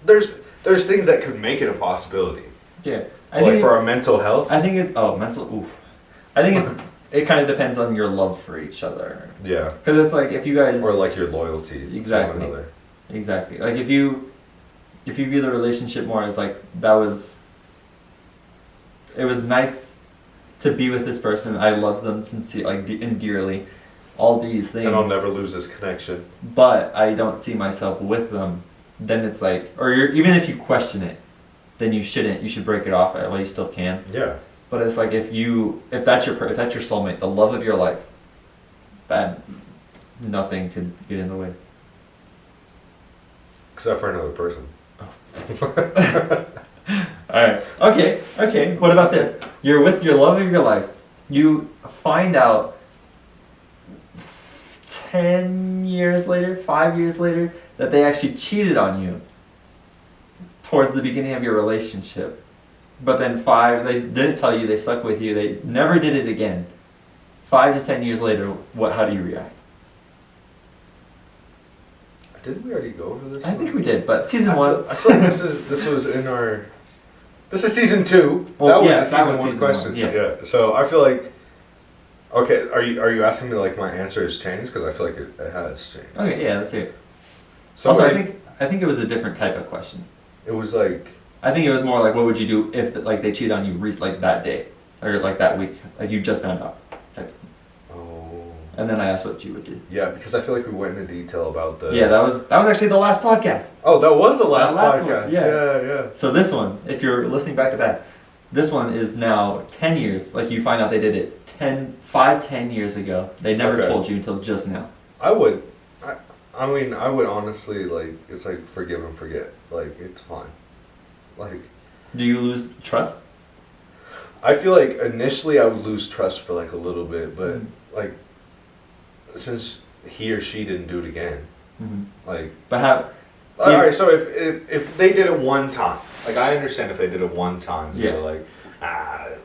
there's things that could make it a possibility. Yeah. Like for our mental health. I think it. Oh, mental. Oof. I think it's. It kind of depends on your love for each other. Yeah. Because it's like if you guys. Or like your loyalty Exactly. to one another. Exactly. Like if you view the relationship more as like that was. It was nice to be with this person. I love them sincerely, and dearly. All these things. And I'll never lose this connection. But I don't see myself with them. Then it's like, or even if you question it, then you shouldn't. You should break it off. Well, you still can. Yeah. But it's like if that's your soulmate, the love of your life, that nothing could get in the way. Except for another person. All right. Okay. What about this? You're with your love of your life. You find out 10 years later, 5 years later, that they actually cheated on you towards the beginning of your relationship. But then they didn't tell you, they stuck with you, they never did it again. 5 to 10 years later, how do you react? Didn't we already go over this? I think we did, but season 1. I feel like this was in our. This is season 2. Well, that was yeah, a season that was 1 season question. 1, yeah. So I feel like. Okay, are you asking me like my answer has changed? Because I feel like it has changed. Okay, yeah, let's hear it. So Also, I think it was a different type of question. It was like. I think it was more like, what would you do if like they cheated on you like that day or like that week, like you just found out. Type. Oh. And then I asked what you would do. Yeah, because I feel like we went into detail about the. Yeah, that was actually the last podcast. Oh, that was the last last podcast. one, yeah. Yeah. So this one, if you're listening back to back, this one is now 10 years. Like you find out they did it 10 years ago. They never told you until just now. I would honestly like, it's like forgive and forget. Like it's fine. Like. Do you lose trust? I feel like initially I would lose trust for like a little bit, but like since he or she didn't do it again, Mm-hmm. Like, but how? all right. So if they did it one time, like I understand if they did it one time, Yeah. they're like, I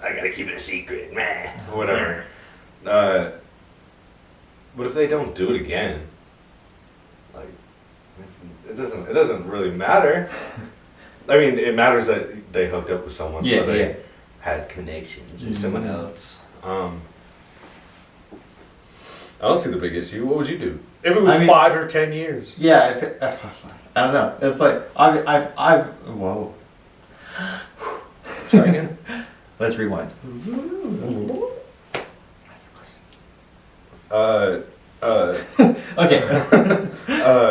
gotta keep it a secret, meh, or whatever. But if they don't do it again, like it doesn't really matter. I mean, it matters that they hooked up with someone. Yeah, or they yeah. had connections with someone else. I don't see the big issue. What would you do if it was 5 or 10 years? Yeah, I don't know. It's like I whoa. Try again. Let's rewind. That's the question. Okay.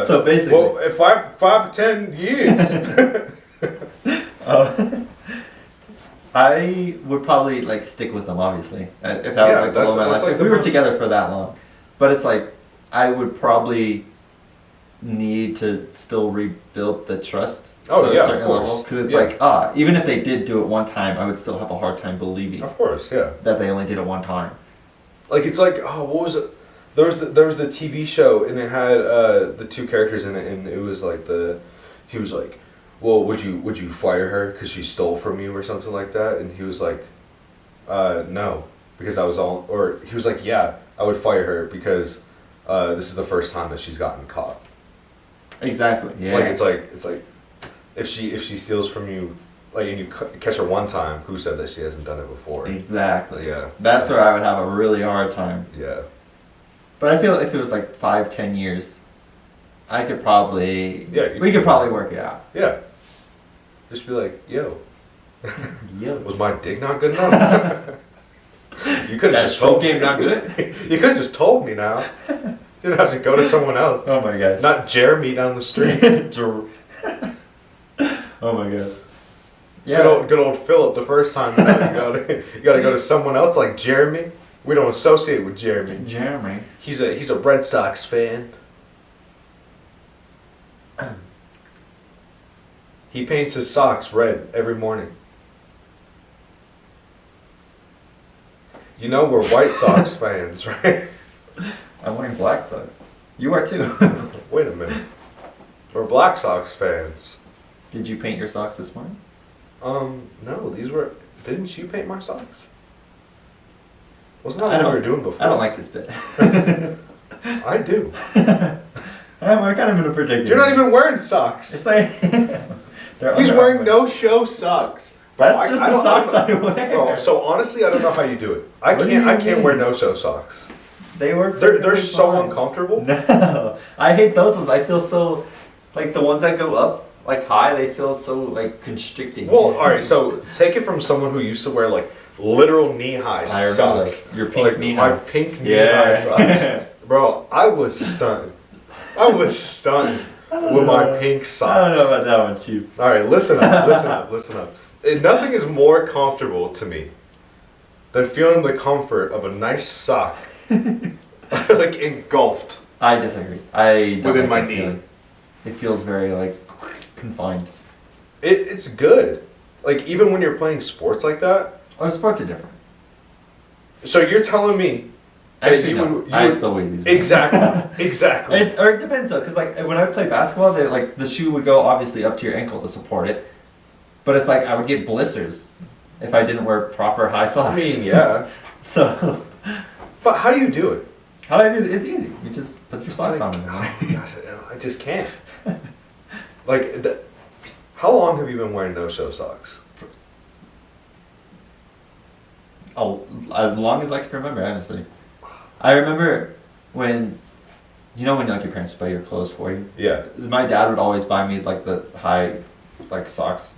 So basically, well, if 5 or 10 years. I would probably like stick with them, obviously, if that was like the love of my life. like if we were together for that long, but it's like I would probably need to still rebuild the trust to a certain level, because it's like even if they did do it one time, I would still have a hard time believing. Of course, yeah. That they only did it one time. Like it's like what was it? There was the TV show and it had the two characters in it, and it was like he was like, well, would you fire her because she stole from you or something like that? And he was like, no, because I was all, or he was like, yeah, I would fire her because this is the first time that she's gotten caught. Exactly. Yeah. Like it's like if she steals from you, like, and you catch her one time, who said that she hasn't done it before? Exactly. Yeah. That's where I would have a really hard time. Yeah. But I feel if it was like 5-10 years, I could probably we could probably work it out. Yeah. Just be like, yo. Was my dick not good enough? You could have just told me. Not good. You could have just told me now. You didn't have to go to someone else. Oh my gosh. Not Jeremy down the street. Oh my gosh. Yeah. Good old Philip the first time. Now you gotta go to someone else like Jeremy. We don't associate with Jeremy. Jeremy. He's a Red Sox fan. He paints his socks red every morning. You know we're White Sox fans, right? I'm wearing black socks. You are too. Wait a minute. We're Black Sox fans. Did you paint your socks this morning? No, these were... Didn't you paint my socks? Wasn't that what we were doing before? I don't like this bit. I do. We're kind of in a predicament. You're not even wearing socks. It's like... He's wearing no-show socks. That's just the socks I wear. Oh, so honestly, I don't know how you do it. I can't wear no-show socks. They're so uncomfortable. No, I hate those ones. I feel so, like the ones that go up like high. They feel so like constricting. Well, all right. So take it from someone who used to wear like literal knee-high socks. Your pink knee-high. My pink knee-high socks. Bro, I was stunned. With my pink socks. I don't know about that one, Chief. All right, listen up. And nothing is more comfortable to me than feeling the comfort of a nice sock, like engulfed. I disagree. I don't within like my that knee. feeling. It feels very like confined. It's good. Like even when you're playing sports like that. Or sports are different. So you're telling me? Actually, no. I still wear these. Exactly. Or it depends though, because like when I play basketball, they like the shoe would go obviously up to your ankle to support it, but it's like I would get blisters if I didn't wear proper high socks. I mean, yeah. So. But how do you do it? How do I do it? It's easy. You just put your socks on. Oh my gosh, I just can't. Like, how long have you been wearing no-show socks? Oh, as long as I can remember, honestly. I remember when like your parents buy your clothes for you. Yeah. My dad would always buy me like the high, like socks,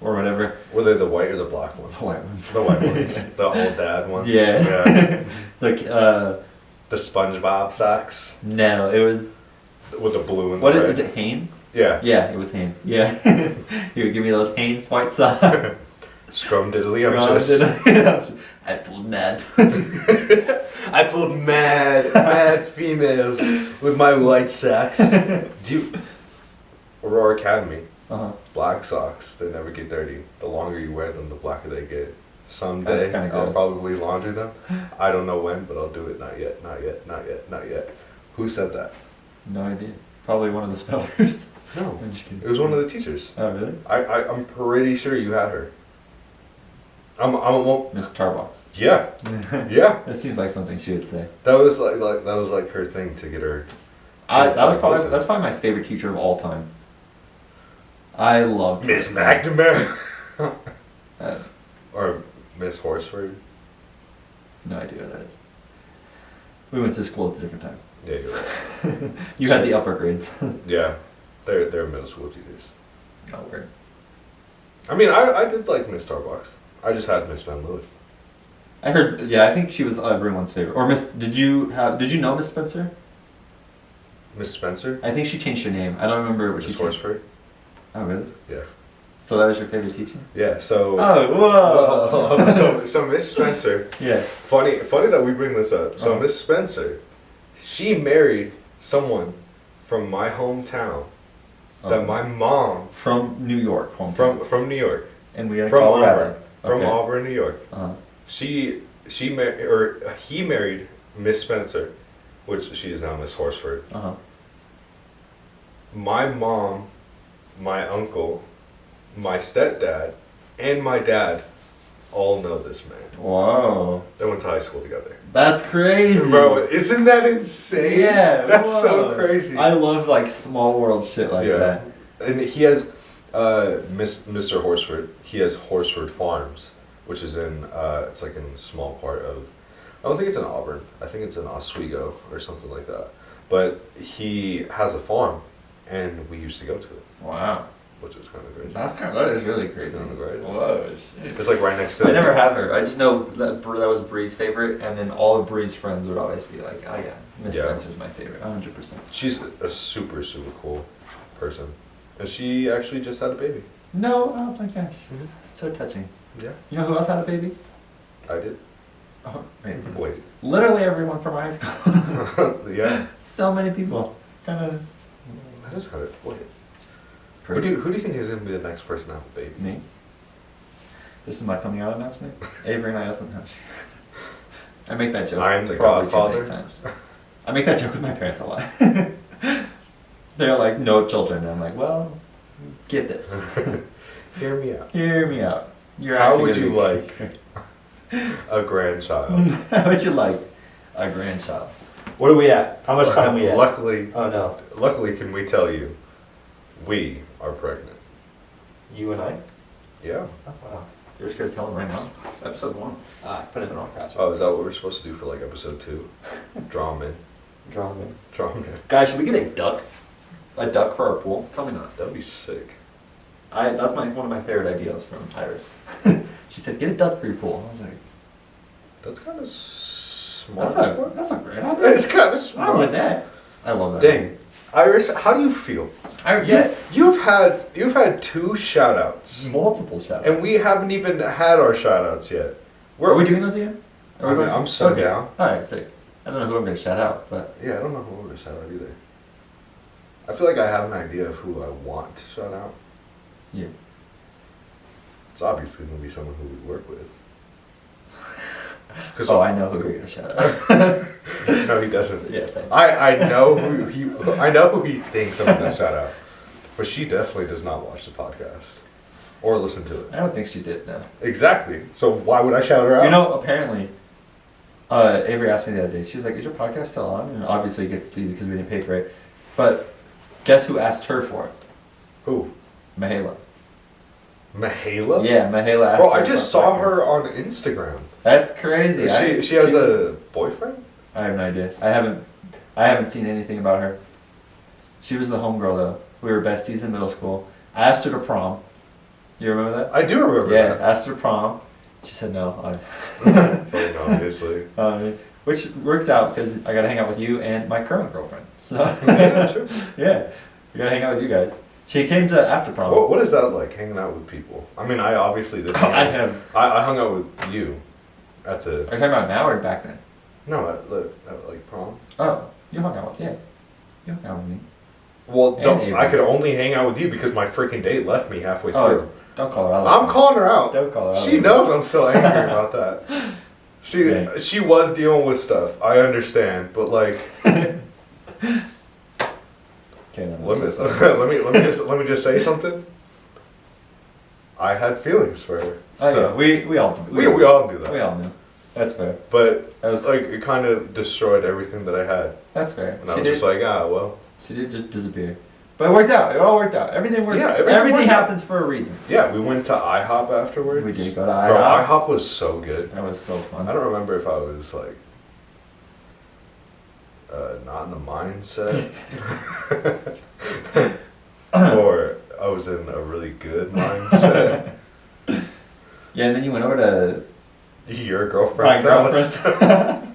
or whatever. Were they the white or the black ones? The white ones. The white ones. The old dad ones. Yeah. The SpongeBob socks. No, it was. With the blue and the red. Is it Hanes? Yeah. Yeah, it was Hanes. Yeah. He would give me those Hanes white socks. Scrum diddly I pulled mad. I pulled mad females with my white socks. Aurora Academy. Black socks, they never get dirty. The longer you wear them, the blacker they get. Someday I'll probably laundry them. I don't know when, but I'll do it. Not yet. Who said that? No idea. Probably one of the spellers. No, I'm just kidding. it was one of the teachers. Oh, really? I'm pretty sure you had her. Well, Miss Tarbox. yeah, yeah. That seems like something she would say. That was like her thing to get her. That's probably my favorite teacher of all time. I loved Miss McNamara. Uh, Or Miss Horsford. no idea what that is. We went to school at a different time. Yeah, you're right. You had the upper grades. Yeah, they're middle school teachers. Oh, weird. I mean, I did like Miss Starbucks. I just had Miss Van Leeuwen. I heard. Yeah, I think she was everyone's favorite. Or Miss. Did you know Miss Spencer? Miss Spencer. I think she changed her name. I don't remember what Miss she changed. Horsford. Oh, really? Yeah. So that was your favorite teacher? Yeah. So. Oh, whoa. So Miss Spencer. Yeah. Funny that we bring this up. So Miss Spencer, she married someone from my hometown. That my mom from New York, hometown. from New York. And we are from Colorado. Auburn. From Okay. Auburn, New York. Uh-huh. He married Miss Spencer, which she is now Miss Horsford. Uh-huh. My mom, my uncle, my stepdad, and my dad all know this man. Whoa. They went to high school together. That's crazy. Bro, isn't that insane? Yeah. That's whoa. so crazy. I love like small world shit like that. And he has Mr. Horsford. He has Horsford Farms, which is in it's like in a small part of, I don't think it's in Auburn. I think it's in Oswego or something like that. But he has a farm, and we used to go to it, Wow. which was kind of crazy. That is really crazy. Kinda great. Whoa, shit. It's like right next to. I never had her. I just know that that was Bree's favorite, and then all of Bree's friends would always be like, "Oh yeah, Miss Yeah. Spencer's my favorite, 100%." She's a super cool person, and she actually just had a baby. No, oh my gosh, so touching. Yeah, You know who else had a baby? I did. Oh, wait. Wait. Literally everyone from high school. Yeah. So many people. Kind of. That is kind of. Wait. Who do you think is going to be the next person to have a baby? Me. This is my coming out announcement. Avery and I also know. I make that joke. I'm the probably godfather. too many times. I make that joke with my parents a lot. They're like, no children. And I'm like, well, get this. Hear me out. Hear me out. You're How actually would gonna you be- like a grandchild? How would you like a grandchild? What are we at? How much time we at? Luckily, Oh no. can we tell you, we are pregnant. You and I? Yeah. Oh, wow. You're scared to tell them right now? It's episode 1. I put it in all caps. Oh, is that what we're supposed to do for like episode 2? Draw 'em in. Draw them in. Draw 'em in. Guys, should we get a duck? A duck for our pool? Probably not. That'd be sick. That's one of my favorite ideas from Iris. She said, get a duck for your pool. I was like, That's kind of smart. that's a great idea. It's kind of I smart. like that. I love that. Dang. Iris, how do you feel? Yeah. You've had 2 shout outs. Multiple shout And we haven't even had our shout outs yet. Are we doing those again? I mean, I'm so Okay. down. Alright, sick. I don't know who I'm going to shout out, but Yeah, I don't know who I'm going to shout out either. I feel like I have an idea of who I want to shout out. yeah. It's obviously going to be someone who we work with. Oh, I know who you're going to shout out. No, he doesn't. Yeah, same. I know who he thinks I'm going to shout out. But she definitely does not watch the podcast. Or listen to it. I don't think she did, no. Exactly. So why would I shout her out? You know, apparently, Avery asked me the other day, she was like, is your podcast still on? And obviously it gets to you because we didn't pay for it. But guess who asked her for it? Who? Mahala. Mahala? Yeah, Mahala asked Bro, her I for just a saw podcast. her on Instagram. That's crazy. She has a boyfriend? I have no idea. I haven't seen anything about her. She was the homegirl though. We were besties in middle school. I asked her to prom. You remember that? I do remember Yeah, that. asked her to prom. She said no. Fucking obviously. Which worked out because I got to hang out with you and my current girlfriend. So Yeah, sure. yeah, I got to hang out with you guys. She came to after prom. What is that like, hanging out with people? I mean, I obviously did. I hung out with you at the. Are you talking about now or back then? No, at like prom. Oh, you hung out with You hung out with me. Well, And Avery. I could only hang out with you because my freaking date left me halfway through. Oh, don't call her out. I'm calling her out. Don't call her out. She knows I'm still angry about that. She was dealing with stuff. I understand, but like, Okay, no, Let me, so sorry. let me just say something. I had feelings for her. Oh, So yeah, we all we all do that. we all knew. That's fair. But That was like it kind of destroyed everything that I had, That's fair. and I was just like, well, She did just disappear. But it worked out. It all worked out. Everything works. Yeah, everything everything worked out. happens for a reason. yeah. We went to IHOP afterwards. We did go to Bro, IHOP. IHOP was so good. That was so fun. I don't remember if I was like not in the mindset or I was in a really good mindset. Yeah, and then you went over to Your my girlfriend's house. girlfriend's.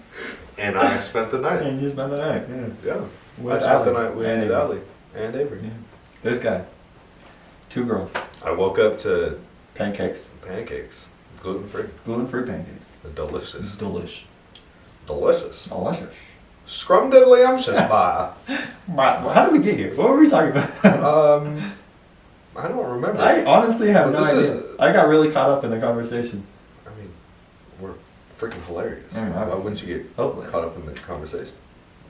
And I spent the night. And you spent the night. Yeah. Yeah. With I spent the Allie night with and Avery. Allie and Avery. Yeah. This guy. 2 girls. I woke up to Pancakes. pancakes, gluten-free, Gluten-free pancakes. delicious, Delish. delicious. Delicious. Scrumdiddlyumptious, bye. How did we get here? What were we talking about? I don't remember. I honestly have But no this idea. is- I got really caught up in the conversation. I mean, we're freaking hilarious. Mm, Why obviously. wouldn't you get Hopefully. caught up in the conversation?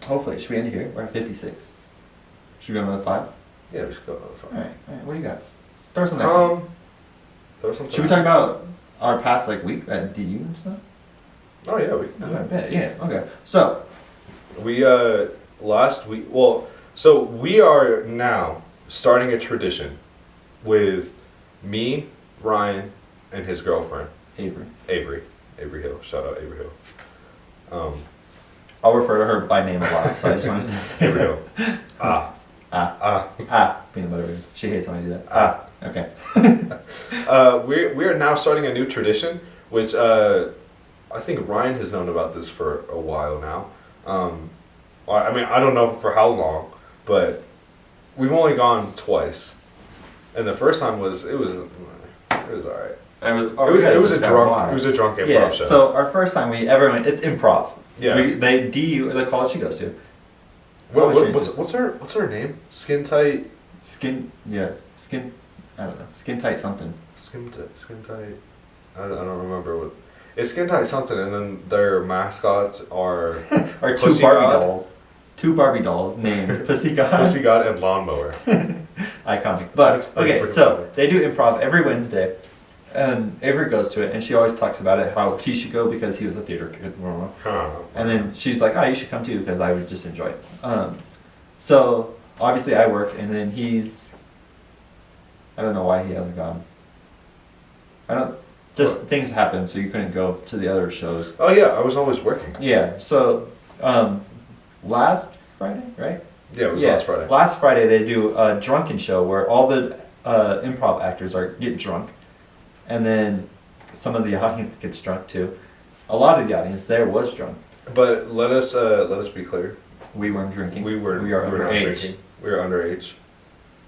Hopefully. Should we end it here? We're at 56. Should we go another 5? Yeah, we should go another time. Alright. What do you got? Throw something at me. Throw something. Should we talk about our past week at DU and stuff? Oh yeah, we. No, I bet. Yeah. Okay. So We last week. Well, so we are now starting a tradition with me, Ryan, and his girlfriend Avery. Avery Hill. Shout out Avery Hill. I'll refer to her by name a lot, so I just wanted to say Avery Hill. peanut butter baby. She hates when I do that. Okay. We are now starting a new tradition, which I think Ryan has known about this for a while now. I mean, I don't know for how long, but we've only gone twice, and the first time was it was alright. It was a drunk improv Yeah. show. So our first time we ever went, it's improv. Yeah. They DU the college she goes to. What's her name? Skin tight. Skin. I don't know. Skin tight something. Skin tight. I don't remember what. It's skin tight something, and then their mascots are Or 2 Pussy Barbie God? dolls. 2 Barbie dolls named Pussy God. Pussy God and Lawnmower. Iconic. But That's pretty okay, freaking so funny. they do improv every Wednesday. And Avery goes to it, and she always talks about it, how she should go because he was a theater kid. And then she's like, oh, you should come too because I would just enjoy it. So obviously I work, and then I don't know why he hasn't gone. Things happen, so you couldn't go to the other shows. Oh yeah, I was always working. Yeah, so last Friday, right? Yeah, it was last Friday. Last Friday they do a drunken show where all the improv actors get drunk, and then some of the audience gets drunk too. A lot of the audience there was drunk. But let us be clear. We weren't drinking. We are not underage. drinking. We are underage.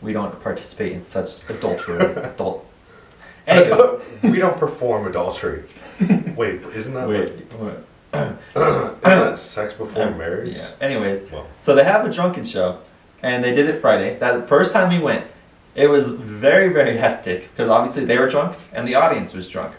We don't participate in such adult. Anyway, We don't perform adultery. Wait, isn't that wait. isn't that sex before marriage? Yeah. Anyways, Well, so they have a drunken show, and they did it Friday. That first time we went, it was very, very hectic because obviously they were drunk and the audience was drunk.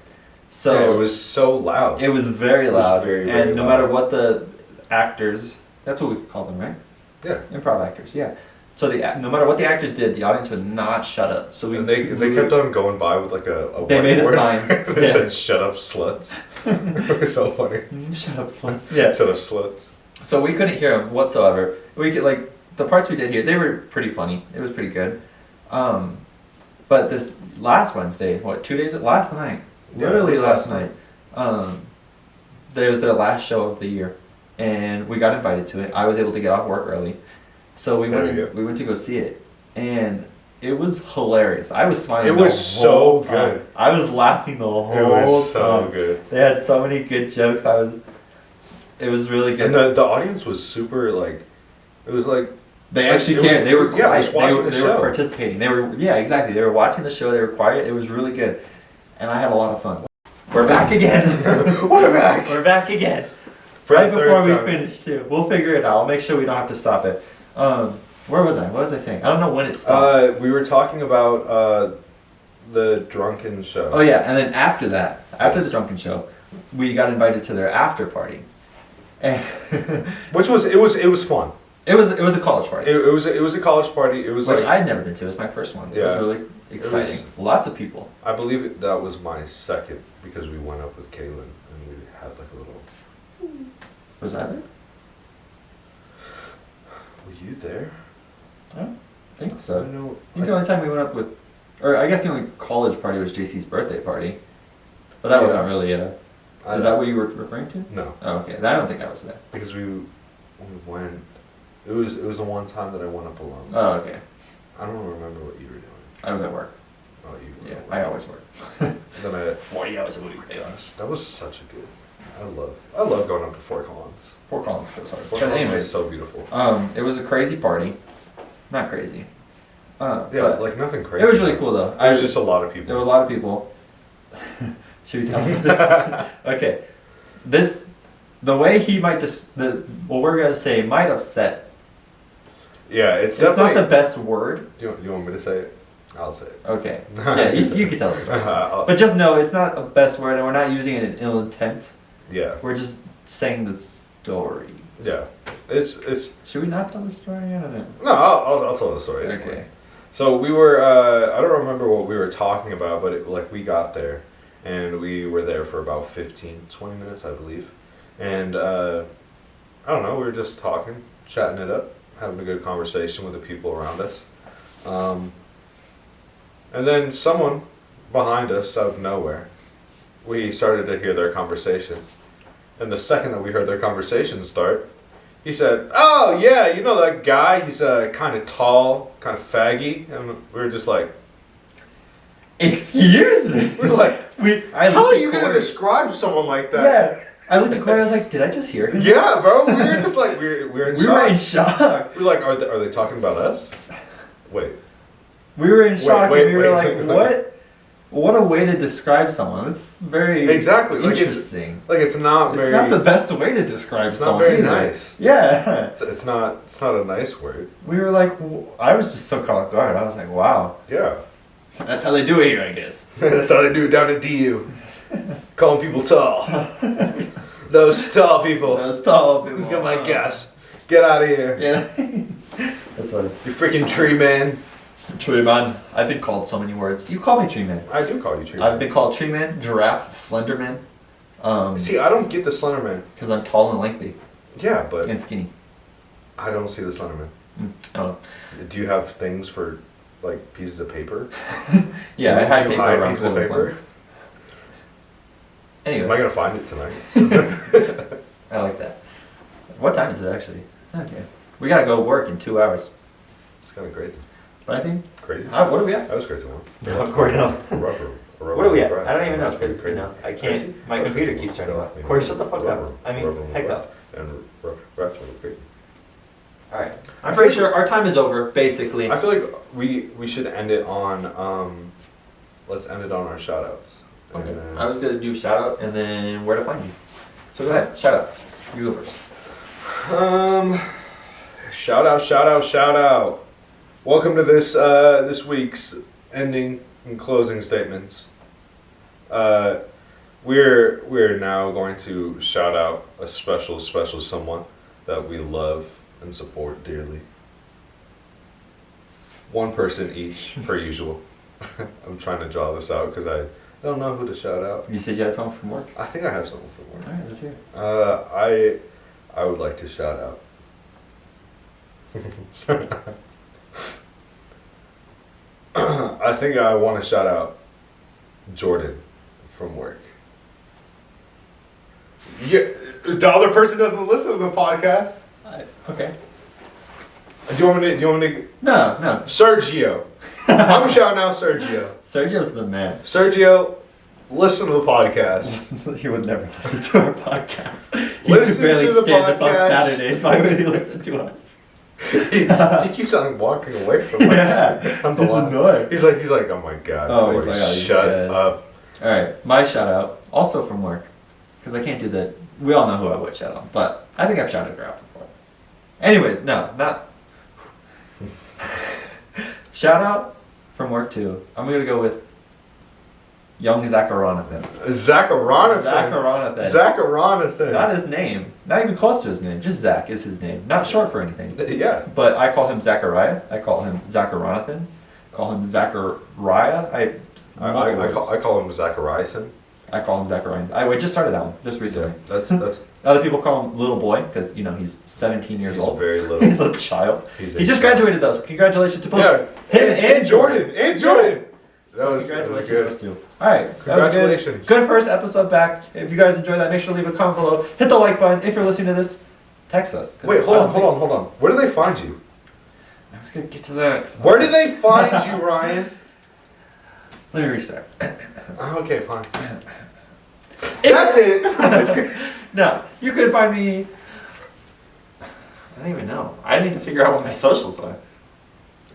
So yeah, it was so loud. It was very loud, very, very and no loud. matter what the actors, that's what we could call them, right? Yeah. Improv actors, yeah. So no matter what the actors did, the audience would not shut up. So And they kept on going by with like a They made a whiteboard sign. that Yeah. said "Shut up, sluts." It was so funny. Shut up, sluts. Yeah. Shut up, sluts. So we couldn't hear them whatsoever. We could the parts we did hear, they were pretty funny. It was pretty good. But this last Wednesday, last night, Yeah, literally it was last last night, there was their last show of the year, and we got invited to it. I was able to get off work early, so we There you go. went to go see it, and it was hilarious. I was smiling. It was the whole so time. good. I was laughing the whole It was so time. good. They had so many good jokes. It was really good. And the audience was super it was like They actually it was- cared. They were yeah, I was quiet. watching They the were show. participating. Exactly. They were watching the show. They were quiet. It was really good, and I had a lot of fun. We're back again. We're back. We're back again. For Right the third before we time. finish too. We'll figure it out. I'll make sure we don't have to stop it. Where was I? What was I saying? I don't know when it stops. We were talking about the drunken show. Oh yeah, and then after the drunken show, we got invited to their after party. And Which was it was fun. It was a college party. It was a college party. It was Which like, I had never been to. It was my first one. It was Yeah. really exciting. Lots of people. I believe that was my second because we went up with Kaylin and we had like a little. Was I there? Were you there? I don't think I so. know. I think the only time we went up with, or I guess the only college party was JC's birthday party. But that wasn't really a. Is that what you were referring to? No, Oh, okay. I don't think I was there. because we went. It was the one time that I went up alone. Oh, okay. I don't remember what you were doing. I was at work. Oh, you. Were Yeah, at work. I always work. Then I. 40 hours a week. That was such a good. I love going up to Fort Collins. Fort Collins goes hard. Fort But Collins anyways, is so beautiful. it was a crazy party. Not crazy. Yeah, but like nothing crazy. it was really cool though. It was just a lot of people. There were a lot of people. Should we tell them this? Okay. The way he might what we're gonna say might upset. Yeah, it's It's not definitely. the best word. You want me to say it? I'll say it. Okay. Yeah, you can tell the story. I'll- But just know it's not the best word, and we're not using it in ill intent. yeah, We're just saying the story. yeah. It's Should we not tell the story? I don't know. no. I'll tell the story. It's Okay. fine. So we were. I don't remember what we were talking about, but we got there, and we were there for about 15-20 minutes, I believe, and I don't know. We were just talking, chatting it up, having a good conversation with the people around us. And then someone behind us, out of nowhere, we started to hear their conversation. And the second that we heard their conversation start, he said, "Oh yeah, you know that guy? He's kind of tall, kind of faggy." And we were just like, Excuse me. we were like, I "How looked are at you gonna Cory. describe someone like that?" Yeah. I looked at Cory. I was like, did I just hear him? Yeah, bro. We were just like, we were in We shock. were in shock. We were like, are they talking about us? Wait. We were in shock, wait, and we were wait, like, wait. "What? What a way to describe someone. It's very Exactly. interesting. Like it's not It's very. not the best way to describe It's not someone very either. nice. Yeah. It's not a nice word. We were like, I was just so caught off guard. I was like, wow. Yeah. That's how they do it here, I guess. That's how they do it down in DU. Calling people tall. Those tall people. Those tall people. Oh my gosh. Get out of here. Yeah. That's funny. You freaking tree man. Tree man. I've been called so many words. You call me tree man. I do call you tree I've man. been called tree man, giraffe, slender man. See, I don't get the slender man. Because I'm tall and lengthy Yeah, but and skinny. I don't see the slender man. Oh. Do you have things for like pieces of paper? Yeah, I Do had you paper hide around pieces of Cory paper? Flynn. Anyway. Am I gonna find it tonight? I like that. What time is it actually? Okay. We gotta go work in 2 hours. It's kind of crazy. But I think. Crazy. What are we at? That was crazy once. No, Cory, no. What What are we at? I don't even know. Because, Crazy. I Crazy. can't. My computer keeps turning off. Cory, shut the fuck up. I mean, heck up. And rats were crazy. Alright. I'm pretty sure our time is over, basically. I feel like we should end it on let's end it on our shout outs. Okay. I was gonna do shout out and then where to find you. So go ahead, shout out. You go first. Shout out. Welcome to this week's ending and closing statements. We're now going to shout out a special someone that we love and support dearly. One person each, per usual. I'm trying to draw this out because I don't know who to shout out. You said you had something from work? I think I have something for work. Alright, let's hear it. I would like to shout out. I think I want to shout out Jordan from work. Yeah, the other person doesn't listen to the podcast. Okay. Do you want me to? No. Sergio. I'm shouting out Sergio. Sergio's the man. Sergio, listen to the podcast. He would never listen to our podcast. He Listen could barely to the stand us on podcast. Saturdays. Why would he listen to us? he keeps on walking away from us. Yeah, on the it's line. annoying. He's like, oh my god. Oh, he's Cory, like, oh, these shut guys. up. Alright, my shout out, also from work. Because I can't do that. We all know who I would shout out, but I think I've shouted her out before. Anyways, no, not. Shout out from work too. I'm gonna go with Young Zacharonathan. Zacharonathan. Zacharonathan. Not his name. Not even close to his name. Just Zach is his name. Not short for anything. Yeah. But I call him Zachariah. I call him Zacharonathan. Call him Zachariah. I call him Zachariason. I call him Zachariah. We just started that one just recently. Yeah, that's. Other people call him little boy because he's 17 years old. He's very little. He's a child. He just graduated though. So congratulations to both him and Jordan. And Jordan. Yes. That was good. Those two. All right. Congratulations. Good first episode back. If you guys enjoyed that, make sure to leave a comment below. Hit the like button. If you're listening to this, text us. Wait, hold on. Where do they find you? I was gonna get to that. Where do they find you, Ryan? Let me restart. Okay, fine. That's it. No, you could find me. I don't even know. I need to figure out what my socials are.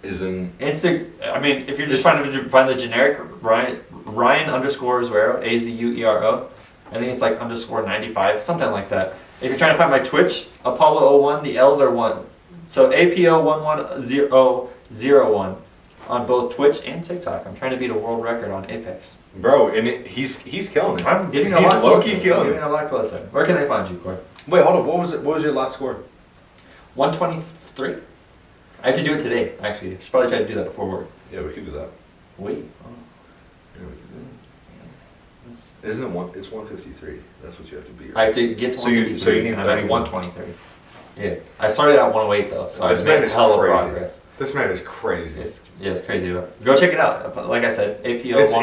Is in I mean, if you're just trying to find the generic Ryan _Zuero, AZUERO, I think it's like _95, something like that. If you're trying to find my Twitch, Apollo01, the L's are 1. So APO11001 on both Twitch and TikTok. I'm trying to beat a world record on Apex. Bro, and he's killing it. I'm getting a he's lot low-key closer. killing I'm getting a lot closer. Where can they find you, Cory? Wait, hold on. What was your last score? 123. I have to do it today, actually. I should probably try to do that before work. Yeah, we could do that. Wait. Yeah, we could do that. Isn't it one? It's 153. That's what you have to be. Right? I have to get to 153. So you need and I'm at 123. Yeah. I started at 108 though, so this I man made is hella crazy. progress. This man is crazy. It's crazy. Go check it out. Like I said, APO It's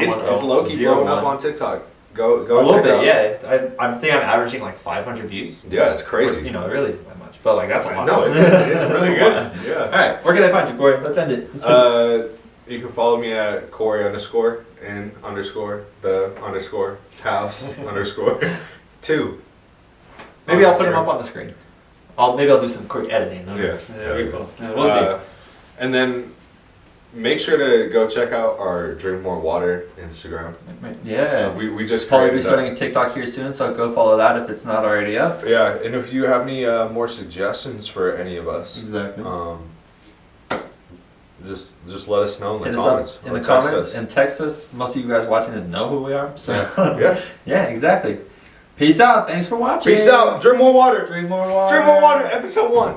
low-key blowing up on TikTok. Go a little check bit, it out. yeah. I think I'm averaging like 500 views. Yeah, it's crazy. Which, it really isn't that much, but like that's a lot. No, it's really good. Yeah. All right, where can I find you, Cory? Let's end it. You can follow me at Cory _ and _ house _ 2. Maybe I'll put them up on the screen. Maybe I'll do some quick editing. Yeah. Cool. We'll see. And then make sure to go check out our Drink More Water Instagram. Yeah. We just probably be created starting a TikTok here soon, so go follow that if it's not already up. Yeah, and if you have any more suggestions for any of us, exactly. Just let us know in the comments. In the comments and text us. Most of you guys watching this know who we are. So yeah. Yeah, exactly. Peace out. Thanks for watching. Peace out. Drink more water. Drink more water. Drink more water. Episode 1.